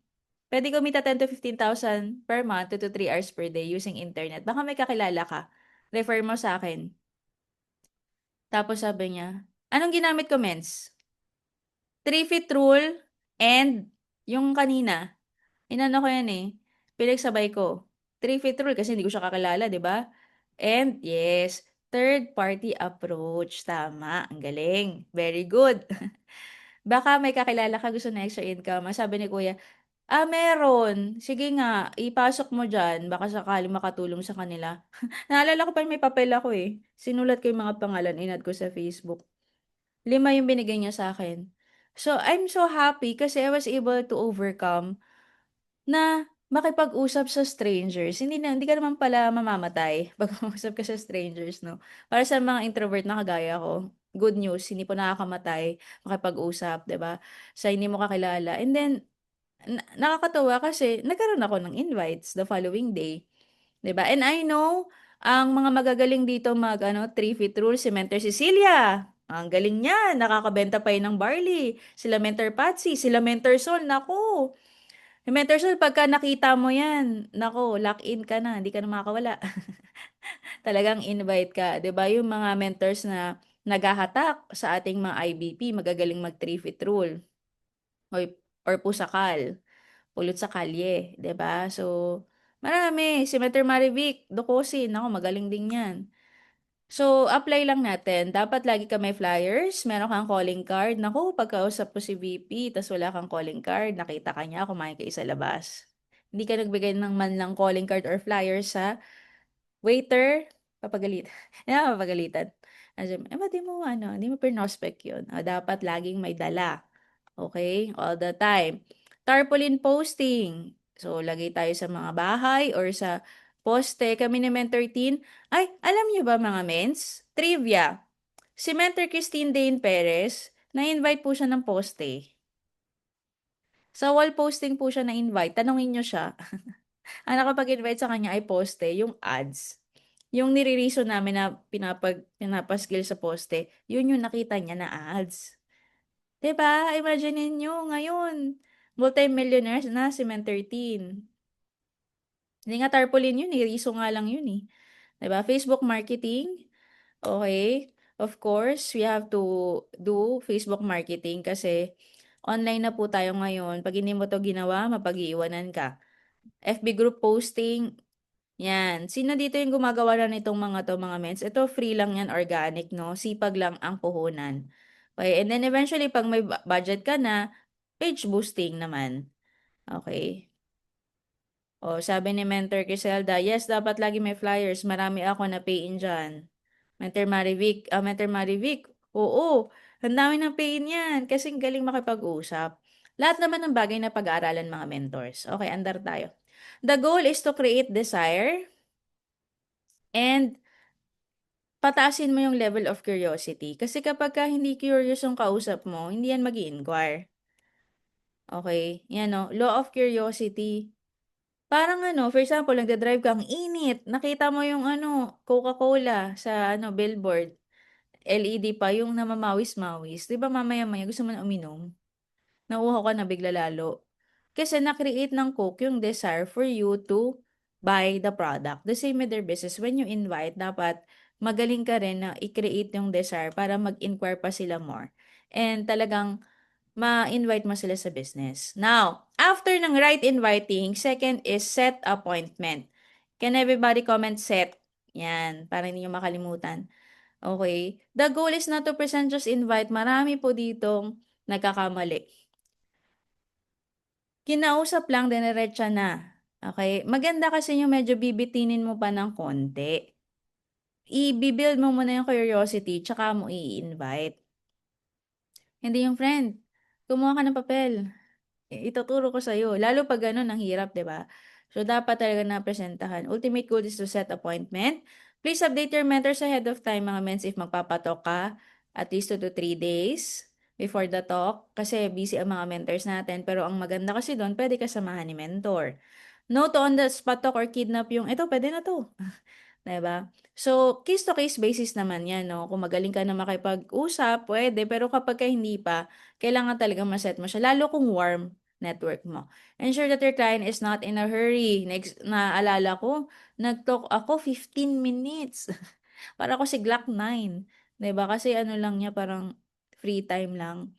Pwede kumita 10,000 to 15,000 per month, 2 to 3 hours per day using internet. Baka may kakilala ka. Refer mo sa akin. Tapos sabi niya, anong ginamit ko, mens? 3 feet rule and yung kanina, inano ko yan eh. Pinagsabay ko. 3 feet rule kasi hindi ko siya kakilala, di ba? And yes, third party approach. Tama. Ang galing. Very good. Baka may kakilala ka gusto na extra income. Sabi ni kuya, meron. Sige nga, ipasok mo dyan. Baka sakali makatulong sa kanila. Naalala ko pa may papel ako eh. Sinulat ko yung mga pangalan, inad ko sa Facebook. 5 yung binigay niya sa akin. So, I'm so happy kasi I was able to overcome na makipag-usap sa strangers. Hindi ka naman pala mamamatay pag usap ka sa strangers, no? Para sa mga introvert na kagaya ko, good news, hindi po nakakamatay makipag-usap, 'di ba? Sa hindi mo kakilala. And then, nakakatuwa kasi nagkaroon ako ng invites the following day, 'di ba? And I know, ang mga magagaling dito 3 feet rule, si Mentor Cecilia. Ang galing niya, nakakabenta pa yun ng barley. Sila Mentor Patsy, sila Mentor Sol, naku. Mentor Sol, pagka nakita mo yan, naku, lock in ka na, hindi ka na makakawala. Talagang invite ka, 'di ba? Yung mga mentors na naghahatak sa ating mga IBP, magagaling mag 3 feet rule or pusakal, pulot sa kalye, 'di ba? So, marami. Si Mentor Marivic, Dukosin, ako magaling din 'yan. So, apply lang natin. Dapat lagi ka may flyers, meron kang calling card. Naku, pagkausap ko si VP, tas wala kang calling card, nakita ka niya, kumain kayo sa labas. Hindi ka nagbigay ng man lang calling card or flyers sa waiter, papagalitan. Yan, papagalitan. Ba't di mo, di mo pinospect yun? Dapat laging may dala. Okay? All the time. Tarpaulin posting. So, lagay tayo sa mga bahay or sa poste. Kami ni Mentor Teen. Ay, alam niyo ba mga mens? Trivia. Si Mentor Christine Dane Perez, na-invite po siya ng poste. Sa wall posting po siya na-invite. Tanungin niyo siya. Ang nakapag-invite sa kanya ay poste, yung ads. Yung nire-reason namin na pinapaskil sa poste, yun yung nakita niya na ads. 'Di ba? Imagine niyo ngayon, multi-millionaires na si Men13. Hindi nga tarpaulin yun, eh, riso nga lang yun, eh. 'Di ba? Facebook marketing, okay. Of course, we have to do Facebook marketing kasi online na po tayo ngayon. 'Pag hindi mo 'to ginawa, mapag-iiwanan ka. FB group posting, 'yan. Sino dito yung gumagawa na nitong mga 'to, mga mens? Ito free lang 'yan, organic 'no, sipag lang ang puhunan. Okay, and then eventually 'pag may budget ka na, page boosting naman, okay. Oh, sabi ni Mentor Criselda, yes, dapat lagi may flyers. Marami ako na pay-in dyan. Mentor Marivic, oo, ang dami ng pay-in yan. Kasing galing makipag-usap. Lahat naman ng bagay na pag-aaralan mga mentors. Okay, andar tayo. The goal is to create desire and pataasin mo yung level of curiosity. Kasi kapag ka hindi curious yung kausap mo, hindi yan mag-i-inquire. Okay, yan o. Law of curiosity. Parang ano, for example, nagda-drive ka, ang init. Nakita mo yung ano, Coca-Cola sa ano, billboard. LED pa, yung namamawis-mawis. 'Di ba mamaya-maya gusto mo na uminom? Nauuhaw ka na bigla lalo. Kasi na-create ng Coke yung desire for you to buy the product. The same with their business. When you invite, dapat magaling ka rin na i-create yung desire para mag-inquire pa sila more. And talagang ma-invite mo sila sa business. Now, after ng right inviting, second is set appointment. Can everybody comment set? Yan, para hindi nyo makalimutan. Okay. The goal is not to present, just invite. Marami po ditong nagkakamali. Kinausap lang, dineretsa na. Okay. Maganda kasi yung medyo bibitinin mo pa ng konti. I-build mo muna yung curiosity, tsaka mo i-invite. Hindi yung friend. Kumuha ka ng papel. Ituturo ko sa'yo. Lalo pag gano'n, ang hirap, 'di ba? So, dapat talaga napresentahan. Ultimate goal is to set appointment. Please update your mentors ahead of time, mga mens, if magpapatalk ka, at least 2 to 3 days before the talk. Kasi busy ang mga mentors natin. Pero ang maganda kasi doon, pwede kasamahan ni mentor. No to on the spot talk or kidnap yung, ito, pwede na to. 'Di ba? So, case to case basis naman 'yan, 'no? Kung magaling ka na makipag-usap, pwede. Pero kapag ka hindi pa, kailangan talagang ma-set mo siya, lalo kung warm network mo. Ensure that your client is not in a hurry. Next, naalala ko, nag-talk ako 15 minutes. Para ako si Glock 9. 'Di ba? Kasi ano lang niya, parang free time lang.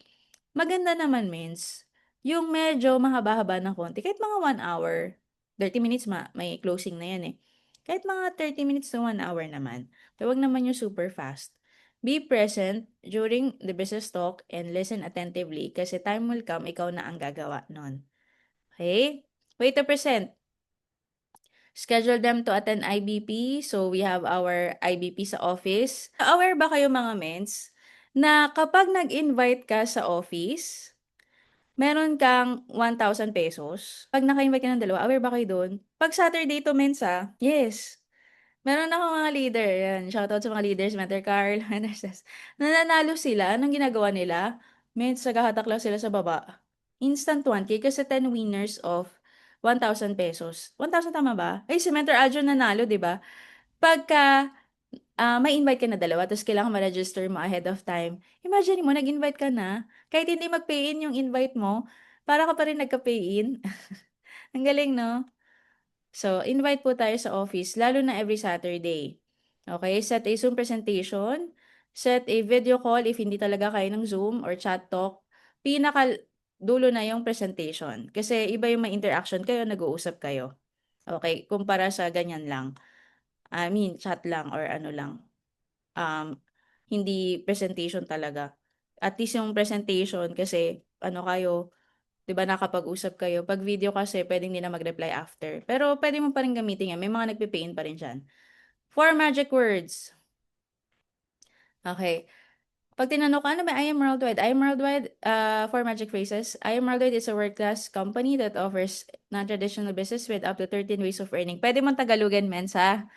Maganda naman means, yung medyo mahaba-haba ng konti, kahit mga 1 hour, 30 minutes may closing na yan eh. Kahit mga 30 minutes to 1 hour naman. Pero wag naman yung super fast. Be present during the business talk and listen attentively kasi time will come, ikaw na ang gagawa nun. Okay? Wait to present. Schedule them to attend IBP. So, we have our IBP sa office. Aware ba kayo mga mens na kapag nag-invite ka sa office, meron kang 1,000 pesos. 'Pag naka-invite ka ng dalawa, aware ba kayo dun? 'Pag Saturday to Mensa, yes. Meron akong mga leader, yan, shoutout sa mga leaders, Mentor Carl, Mentor Ses. Nananalo sila, anong ginagawa nila? Mens, naghahatak lang sila sa baba. Instant 1K kasi 10 winners of 1,000 pesos. 1,000 tama ba? Ay, si Mentor Adjo nanalo, di ba? Pagka may invite ka na dalawa tapos kailangan ma-register mo ahead of time. Imagine mo, nag-invite ka na, kahit hindi mag-pay in yung invite mo, para ka pa rin nagka-pay in. Ang galing, no? So, invite po tayo sa office, lalo na every Saturday. Okay? Set a Zoom presentation. Set a video call if hindi talaga kayo ng Zoom or chat talk. Pinaka dulo na yung presentation. Kasi iba yung may interaction kayo, nag-uusap kayo. Okay? Kumpara sa ganyan lang. I mean, chat lang or ano lang. um, Hindi presentation talaga. At least yung presentation kasi ano kayo, 'di ba nakapag-usap kayo. Pag video kasi pwedeng hindi na mag-reply after. Pero pwede mo pa rin gamitin yan. May mga nagpe-pay-in pa rin diyan. 4 magic words. Okay. Pag tinanong ka, ano ba, I am worldwide? I am worldwide, 4 magic phrases. I am worldwide is a world-class company that offers non-traditional business with up to 13 ways of earning. Pwede mong Tagalogan, mens, ha?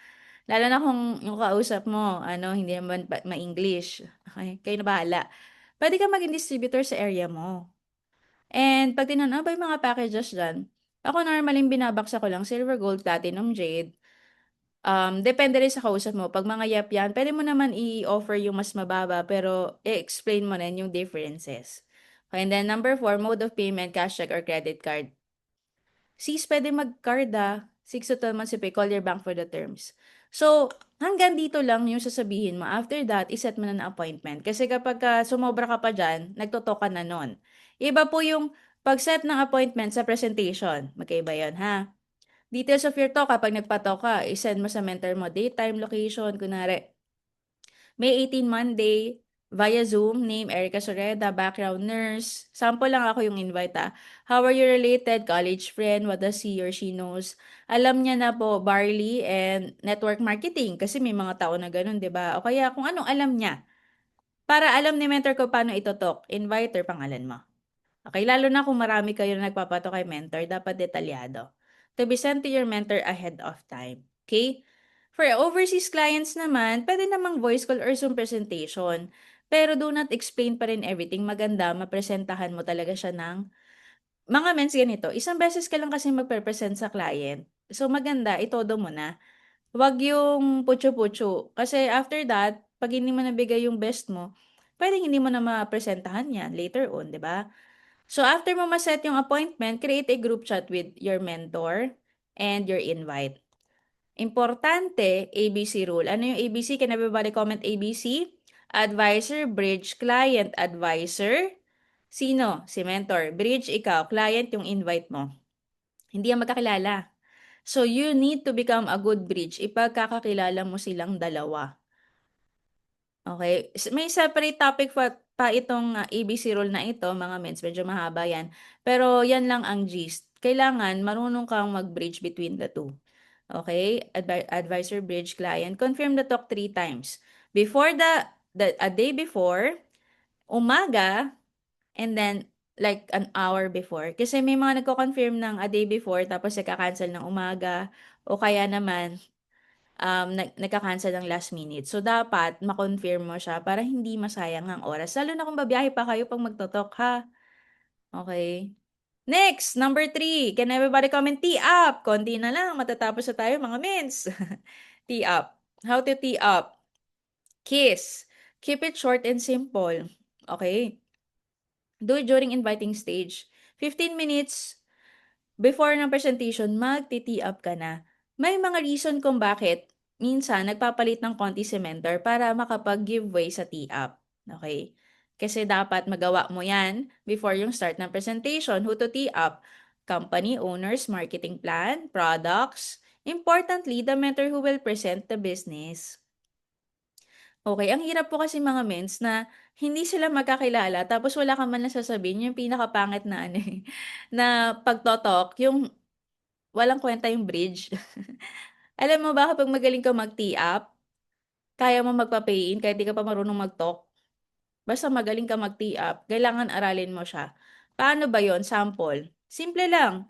Lalo na kung yung kausap mo, ano, hindi naman ma-English. Okay, kayo na bahala. Pwede ka maging distributor sa area mo. And pag tinanong, ano ba yung mga packages dyan? Ako normaling binabaksa ko lang silver, gold, platinum, jade. Depende rin sa kausap mo. 'Pag mga yep yan, puwede mo naman i-offer yung mas mababa pero i-explain mo rin yung differences. Okay, and then number 4, mode of payment, cash check or credit card. Sis, puwede mag-card, 6 to 12 months to pay, call your bank for the terms. So, hanggang dito lang yung sasabihin mo. After that, i-set mo na ng appointment. Kasi kapagka sumobra ka pa diyan, nagto-talk ka na nun. Iba po yung pag-set ng appointment sa presentation, magkaiba yun, ha? Details of your talk, kapag nagpa-talk ka, i-send mo sa mentor mo, date, time, location, kunwari May 18 Monday, via Zoom, name Erica Soreda, background nurse. Sample lang ako yung invite, How are you related? College friend, what does he or she knows? Alam niya na po, barley and network marketing kasi may mga tao na ganun, 'di ba? O kaya kung anong alam niya. Para alam ni mentor ko paano ito-talk, invite or pangalan mo. Okay, lalo na kung marami kayo na nagpapato kay mentor, dapat detalyado. To be sent to your mentor ahead of time. Okay? For overseas clients naman, pwede namang voice call or Zoom presentation. Pero do not explain pa rin everything. Maganda, mapresentahan mo talaga siya ng mga mens ganito. Isang beses ka lang kasi magpe-present sa client. So maganda, itodo mo na. Wag yung putyo-putyo. Kasi after that, pag hindi mo nabigay yung best mo, pwedeng hindi mo na mapresentahan yan later on, di ba? So after mo ma-set yung appointment, create a group chat with your mentor and your invite. Importante, ABC rule. Ano yung ABC? Can everybody comment ABC? Advisor, bridge, client, advisor. Sino? Si mentor. Bridge, ikaw. Client, yung invite mo. Hindi yan magkakilala. So you need to become a good bridge. Ipagkakakilala mo silang dalawa. Okay, may separate topic pa itong, ABC rule na ito mga mens, medyo mahaba yan. Pero yan lang ang gist. Kailangan marunong kang mag-bridge between the two. Okay, advisor, bridge, client. Confirm the talk 3 times. Before a day before, umaga, and then like an hour before. Kasi may mga nagko-confirm ng a day before tapos nagka-cancel ng umaga o kaya naman nagka-cancel ng last minute. So, dapat ma-confirm mo siya para hindi masayang ang oras. Lalo na kung babiyahe pa kayo 'pag magto-talk, ha? Okay. Next, number 3. Can everybody comment tee up? Konti na lang, matatapos na tayo mga mens. Tee up. How to tee up? Kiss. Keep it short and simple. Okay? Do it during inviting stage. 15 minutes before ng presentation, magti-tee up ka na. May mga reason kung bakit minsan nagpapalit ng konti si mentor para makapag-giveaway sa tee up. Okay? Kasi dapat magawa mo yan before yung start ng presentation. Who to tee up? Company owners, marketing plan, products. Importantly, the mentor who will present the business. Okay, ang hirap po kasi mga mens na hindi sila magkakilala tapos wala ka man lang sasabihin yung pinakapangit na ano, na pagto-talk, yung walang kwenta yung bridge. Alam mo ba kapag magaling ka mag-tee up, kaya mo magpa-pay in kahit di ka pa marunong mag-talk, basta magaling ka mag-tee up, kailangan aralin mo siya. Paano ba yon? Sample. Simple lang.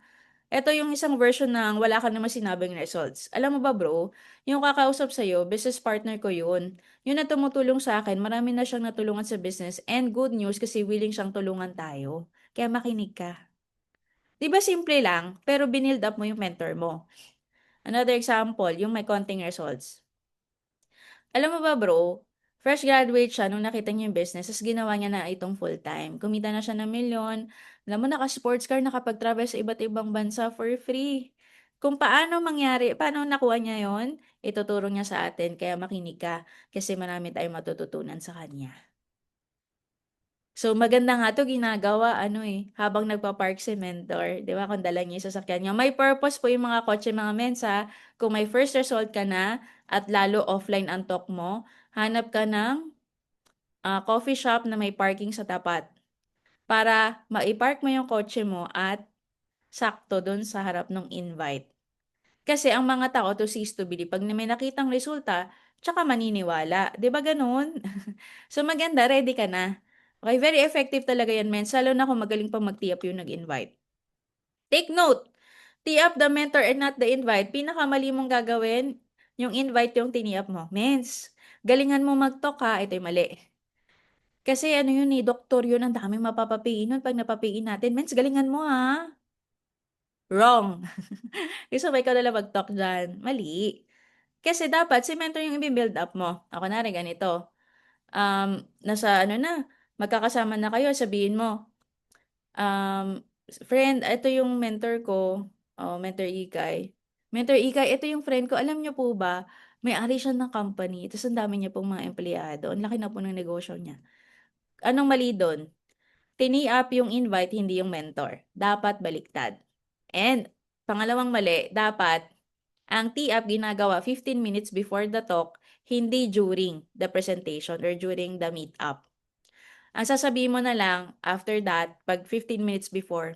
Eto yung isang version ng wala ka naman sinabing results. Alam mo ba bro, yung kakausap sa'yo, business partner ko yun. Yun na tumutulong sa akin, marami na siyang natulungan sa business and good news kasi willing siyang tulungan tayo. Kaya makinig ka. 'Di ba simple lang, pero binild up mo yung mentor mo. Another example, yung may konting results. Alam mo ba bro, fresh graduate siya nung nakita niya yung business, tapos ginawa niya na itong full-time. Kumita na siya ng milyon. Alam mo, naka-sports car, nakapag-travel sa iba't ibang bansa for free. Kung paano nakuha niya yon, ituturo niya sa atin, kaya makinig ka, kasi marami tayong matututunan sa kanya. So, maganda nga 'to ginagawa ano, habang nagpa-park si mentor, 'di ba, kung dala niya yung sasakyan niya. May purpose po yung mga kotse mga mensa. Kung may first result ka na at lalo offline ang talk mo, hanap ka ng, coffee shop na may parking sa tapat para mai-park mo yung kotse mo at sakto dun sa harap ng invite. Kasi ang mga tao to sees to believe 'pag may nakitang resulta, tsaka maniniwala, 'di ba gano'n? So maganda ready ka na. Okay, very effective talaga 'yan mens, lalo na kung magaling pang mag-tee up yung nag-invite. Take note, tee up the mentor and not the invite. Pinakamali mong gagawin, yung invite yung tini up mo. Mens, galingan mo mag-talk ha, ito'y mali. Kasi ano yun, doktor yun, ang daming mapapapiin nun 'pag napapiin natin. Mens, galingan mo ha. Wrong. Gusto mo ikaw na lang mag-talk diyan, mali. Kasi dapat si mentor yung i-build up mo. Ako na rin ganito. Nasa ano na, magkakasama na kayo, sabihin mo, friend, ito yung mentor ko, mentor Ikay. Mentor Ikay, ito yung friend ko. Alam niyo po ba, may-ari siya ng company, tapos ang dami niya pong mga empleyado. Ang laki na po ng negosyo niya. Anong mali doon? Tini-up yung invite, hindi yung mentor. Dapat baliktad. And, pangalawang mali, dapat ang tee-up ginagawa 15 minutes before the talk, hindi during the presentation or during the meet-up. Ang sasabihin mo na lang, after that, pag 15 minutes before,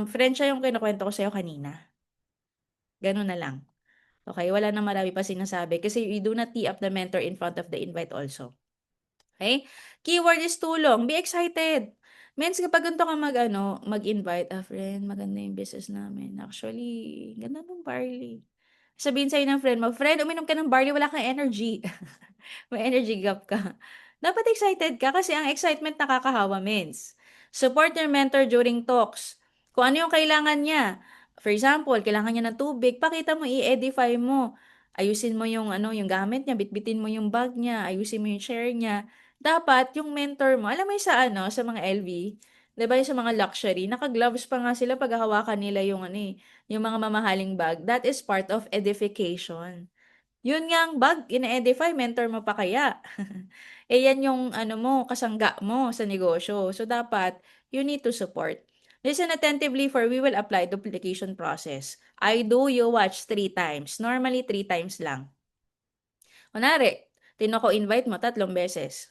friend siya yung kinukwento ko sa'yo kanina. Ganun na lang. Okay, wala na marami pa sinasabi kasi you do not tee up the mentor in front of the invite also. Okay? Keyword is tulong. Be excited. Means kapag ganito ka mag-invite, friend, maganda yung business namin. Actually, ganda ng barley. Sabihin sa'yo ng friend mo, friend, uminom ka ng barley, wala kang energy. May energy gap ka. Dapat excited ka kasi ang excitement nakakahawa, mens. Support your mentor during talks. Kung ano yung kailangan niya. For example, kailangan niya ng tubig, pakita mo, i-edify mo. Ayusin mo yung yung gamit niya, bitbitin mo yung bag niya, ayusin mo yung chair niya. Dapat yung mentor mo, alam mo yung sa mga LV, 'di ba yung sa mga luxury, naka-gloves pa nga sila pag hahawakan nila yung yung mga mamahaling bag. That is part of edification. Yun ngang bag, ine-edify, mentor mo pa kaya? Yan yung mo, kasangga mo sa negosyo. So, dapat, you need to support. Listen attentively for we will apply duplication process. I do, you watch 3 times. Normally, 3 times lang. Kunwari, tinoko-invite mo 3 beses.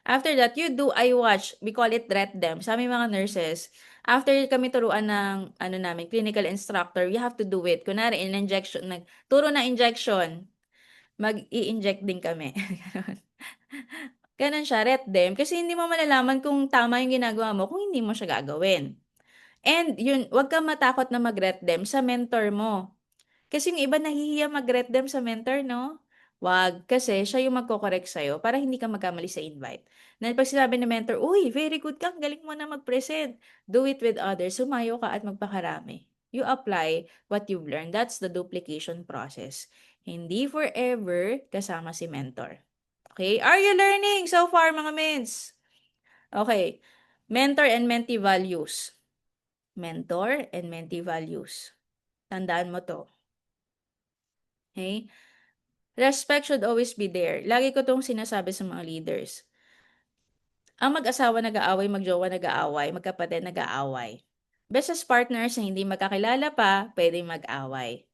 After that, you do, I watch. We call it ret them. Sa aming mga nurses, after kami turuan ng namin, clinical instructor, we have to do it. Kunwari, in-injection, nagturo na injection, mag-i-inject din kami. Ganun siya, ret them. Kasi hindi mo malalaman kung tama yung ginagawa mo kung hindi mo siya gagawin. And yun, wag kang matakot na mag-ret them sa mentor mo. Kasi yung iba nahihiya mag-ret them sa mentor, no? Wag, kasi siya yung magko-correct sa'yo para hindi ka magkamali sa invite. Dahil pag sinabi ng mentor, uy, very good ka, galing mo na mag-present. Do it with others, sumayo ka at magpakarami. You apply what you've learned. That's the duplication process. Hindi forever kasama si mentor. Okay? Are you learning so far, mga mens? Okay. Mentor and mentee values. Mentor and mentee values. Tandaan mo to. Okay? Respect should always be there. Lagi ko tong sinasabi sa mga leaders. Ang mag-asawa nag-aaway, mag-jowa nag-aaway, magkapatid nag-aaway. Business partners na hindi magkakilala pa, pwedeng mag-away.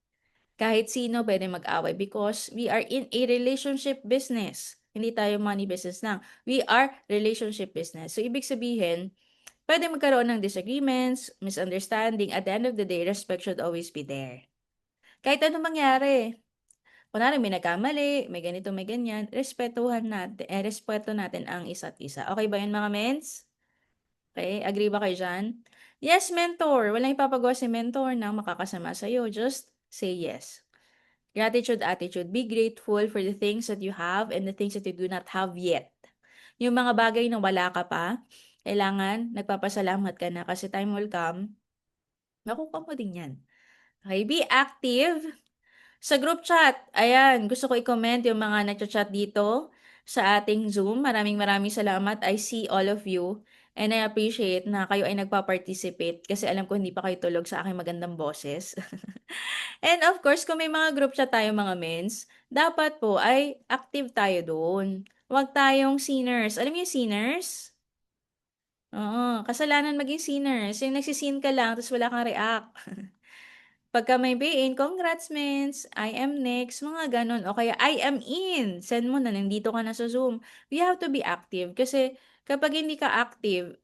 Kahit sino pwede mag-away because we are in a relationship business. Hindi tayo money business lang. We are relationship business. So, ibig sabihin, pwede magkaroon ng disagreements, misunderstanding. At the end of the day, respect should always be there. Kahit anong mangyari, kunwari may nagkamali, may ganito, may ganyan, respeto natin ang isa't isa. Okay ba yun, mga mens? Okay, agree ba kayo dyan? Yes, mentor. Walang ipapagawa si mentor na makakasama sa'yo. Just say yes. Gratitude attitude. Be grateful for the things that you have and the things that you do not have yet. Yung mga bagay na wala ka pa, kailangan nagpapasalamat ka na kasi time will come, makukuha mo din yan. Okay, be active. Sa group chat, ayan, gusto ko i-comment yung mga nagchat-chat dito sa ating Zoom. Maraming maraming salamat. I see all of you and I appreciate na kayo ay nagpa-participate kasi alam ko hindi pa kayo tulog sa aking magandang boses. And of course, kung may mga group chat tayo mga mens, dapat po ay active tayo doon. Huwag tayong sinners. Alam niyo yung sinners? Oo, kasalanan maging sinners. Yung nagsisin ka lang, tapos wala kang react. Pagka may bain, congrats mens, I am next, mga ganun. O kaya, I am in. Send mo na, nandito ka na sa Zoom. We have to be active. Kasi kapag hindi ka active,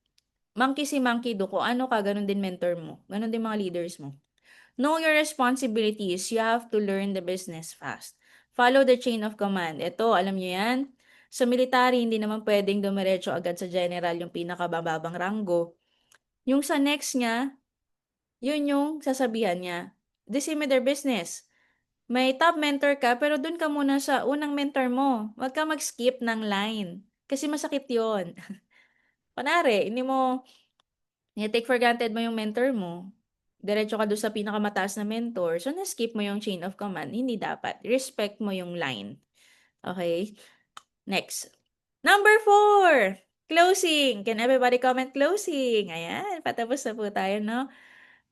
monkey si monkey do. Kung ano ka, ganun din mentor mo. Ganun din mga leaders mo. Know your responsibilities. You have to learn the business fast. Follow the chain of command. Ito, alam niyo yan? Sa military, hindi naman pwedeng dumiretso agad sa general yung pinakabababang ranggo. Yung sa next niya, yun yung sasabihan niya. The same with their business. May top mentor ka, pero dun ka muna sa unang mentor mo. Huwag ka mag-skip ng line. Kasi masakit yon. Kunwari, hindi mo, take for granted mo yung mentor mo. diretso ka do'n sa pinakamataas na mentor, so na-skip mo yung chain of command, hindi dapat. Respect mo yung line. Okay? Next. Number 4, closing. Can everybody comment closing? Ayan, patapos na po tayo, no?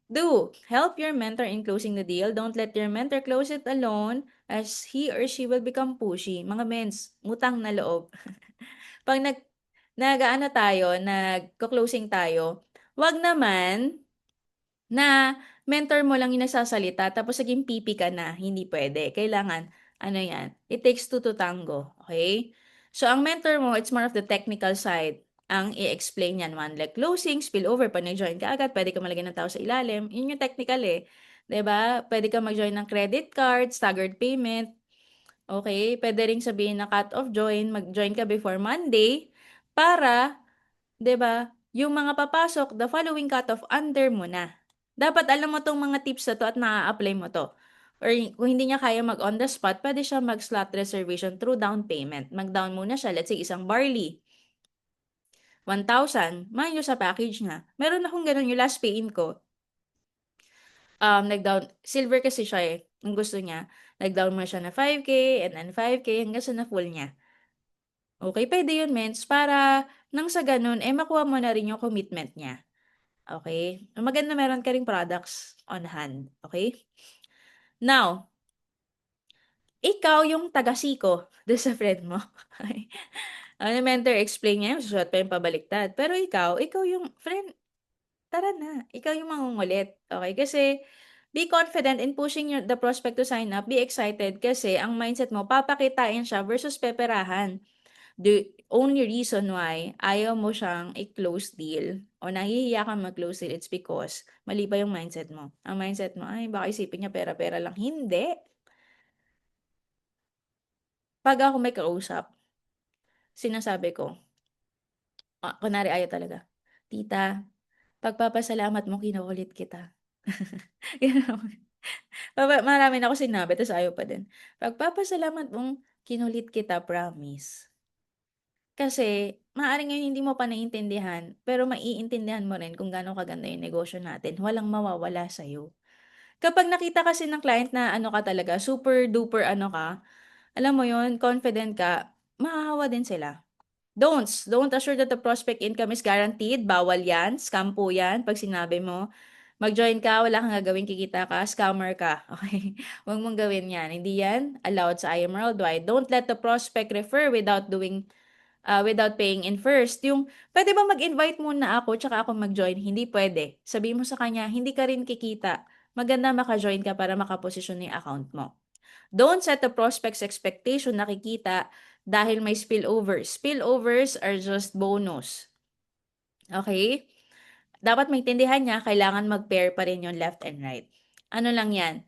Do. Help your mentor in closing the deal. Don't let your mentor close it alone as he or she will become pushy. Mga mens, utang na loob. Pag nag-ano tayo, nagko-closing tayo, wag naman na mentor mo lang yung nagsasalita tapos naging pipi ka na, hindi pwede. Kailangan, ano yan, it takes two to tango, okay? So, ang mentor mo, it's more of the technical side. Ang i-explain yan, one like closing, spillover, pag nag-join ka agad, pwede ka malagyan ng tao sa ilalim. Yun yung technical eh. 'Di ba? Pwede ka mag-join ng credit card, staggered payment, okay? Pwede ring sabihin na cut off join, mag-join ka before Monday para 'di ba, yung mga papasok, the following cutoff, under mo na. Dapat alam mo 'tong mga tips na 'to at naa-apply mo 'to. Or kung hindi niya kaya mag on the spot, pwede siya mag-slot reservation through down payment. Mag-down muna siya, let's say isang barley, 1,000, mind sa package niya. Meron akong gano'n, yung last pay-in ko, nag-down, silver kasi siya eh, ang gusto niya. Nag-down muna siya na 5K and then 5K hanggang sa na-full niya. Okay, pwede yun, mens, para nang sa gano'n, eh makuha mo na rin yung commitment niya. Okay? Maganda meron ka ring products on hand, okay? Now, ikaw yung taga-siko do'n sa friend mo, okey? Ang mentor explain niya, susulat pa yung pabaliktad. Pero ikaw yung friend, tara na, ikaw yung mangungulit, okay? Kasi be confident in pushing the prospect to sign up, be excited kasi ang mindset mo papakitain siya versus peperahan. The only reason why ayaw mo siyang i-close deal o nahihiya kang mag-close deal, it's because mali pa yung mindset mo. Ang mindset mo, "Ay baka isipin niya pera-pera lang." Hindi. 'Pag ako may kausap, sinasabi ko, kunwari ayaw talaga, "Tita, pagpapasalamat mo kinukulit kita." Gano'n. Marami na akong sinabi ta's ayaw pa din. "Pagpapasalamat mong kinulit kita, promise." Kasi maaaring ngayon hindi mo pa naiintindihan, pero maiintindihan mo rin kung gaano kaganda yung negosyo natin, walang mawawala sa'yo. Kapag nakita kasi ng client na ano ka talaga, super duper ano ka, alam mo yun, confident ka, mahahawa din sila. Don't assure that the prospect income is guaranteed, bawal yan, scam po yan 'pag sinabi mo. Mag-join ka, wala kang gagawin, kikita ka, scammer ka, okay? Huwag mong gawin yan, hindi yan allowed sa IM Worldwide. Don't let the prospect refer without paying in first. Yung, pwede ba mag-invite muna ako tsaka ako mag-join? Hindi pwede. Sabihin mo sa kanya, hindi ka rin kikita. Maganda maka-join ka para makaposisyon yung account mo. Don't set the prospect's expectation na kikita dahil may spillovers. Spillovers are just bonus. Okay? Dapat maintindihan niya, kailangan mag-pair pa rin yung left and right. Ano lang yan,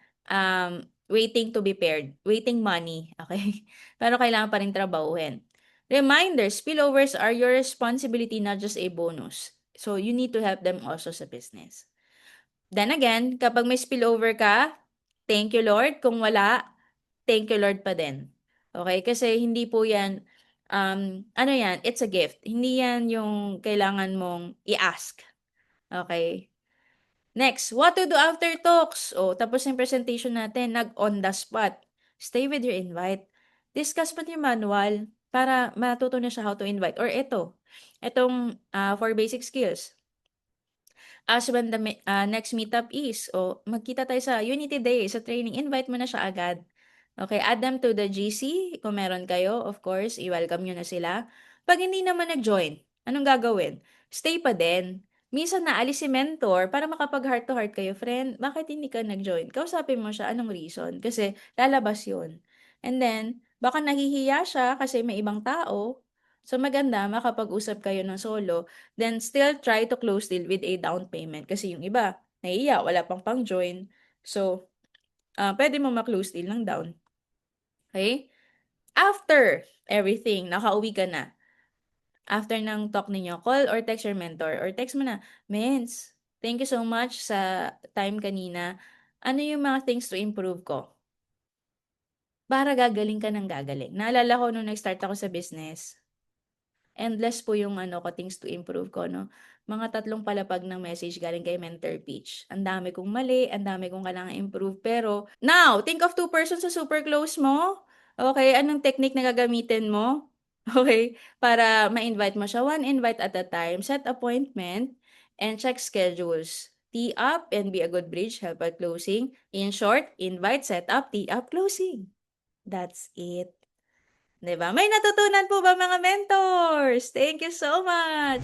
waiting to be paired, waiting money, okay? Pero kailangan pa rin trabahuhin. Reminder, spillovers are your responsibility, not just a bonus. So, you need to help them also sa business. Then again, kapag may spillover ka, thank you Lord. Kung wala, thank you Lord pa din. Okay? Kasi hindi po yan, ano yan, it's a gift. Hindi yan yung kailangan mong i-ask. Okay? Next, what to do after talks? O, tapos yung presentation natin, nag-on the spot. Stay with your invite. Discuss pa yung manual para matuto na siya how to invite. Or itong for basic skills. As when the next meetup is, o magkita tayo sa Unity Day, sa training, invite mo na siya agad. Okay, add them to the GC kung meron kayo, of course, i-welcome nyo na sila. Pag hindi naman nag-join, anong gagawin? Stay pa din. Minsan naalis si mentor para makapag heart to heart kayo, friend, bakit hindi ka nag-join? Kausapin mo siya, anong reason? Kasi lalabas yun. And then, baka nahihiya siya kasi may ibang tao. So maganda makapag-usap kayo ng solo, then still try to close deal with a down payment kasi yung iba, nahihiya, wala pang join. So, pwede mo ma-close deal ng down. Okay? After everything, nakauwi ka na. After ng talk ninyo, call or text your mentor or text mo na, "Mens, thank you so much sa time kanina. Ano yung mga things to improve ko?" Para gagaling ka ng gagaling. Naalala ko nung nag-start ako sa business, endless po yung ano ko, things to improve ko, no? mga 3 palapag ng message galing kay Mentor Peach. Ang dami kong mali, ang dami kong kailangang improve. Pero, now, think of 2 persons sa super close mo. Okay, anong technique na gagamitin mo? Okay, para ma-invite mo siya. One invite at a time. Set appointment and check schedules. Tee up and be a good bridge, help at closing. In short, invite, set up, tee up, closing. That's it. 'Di ba? May natutunan po ba mga mentors? Thank you so much!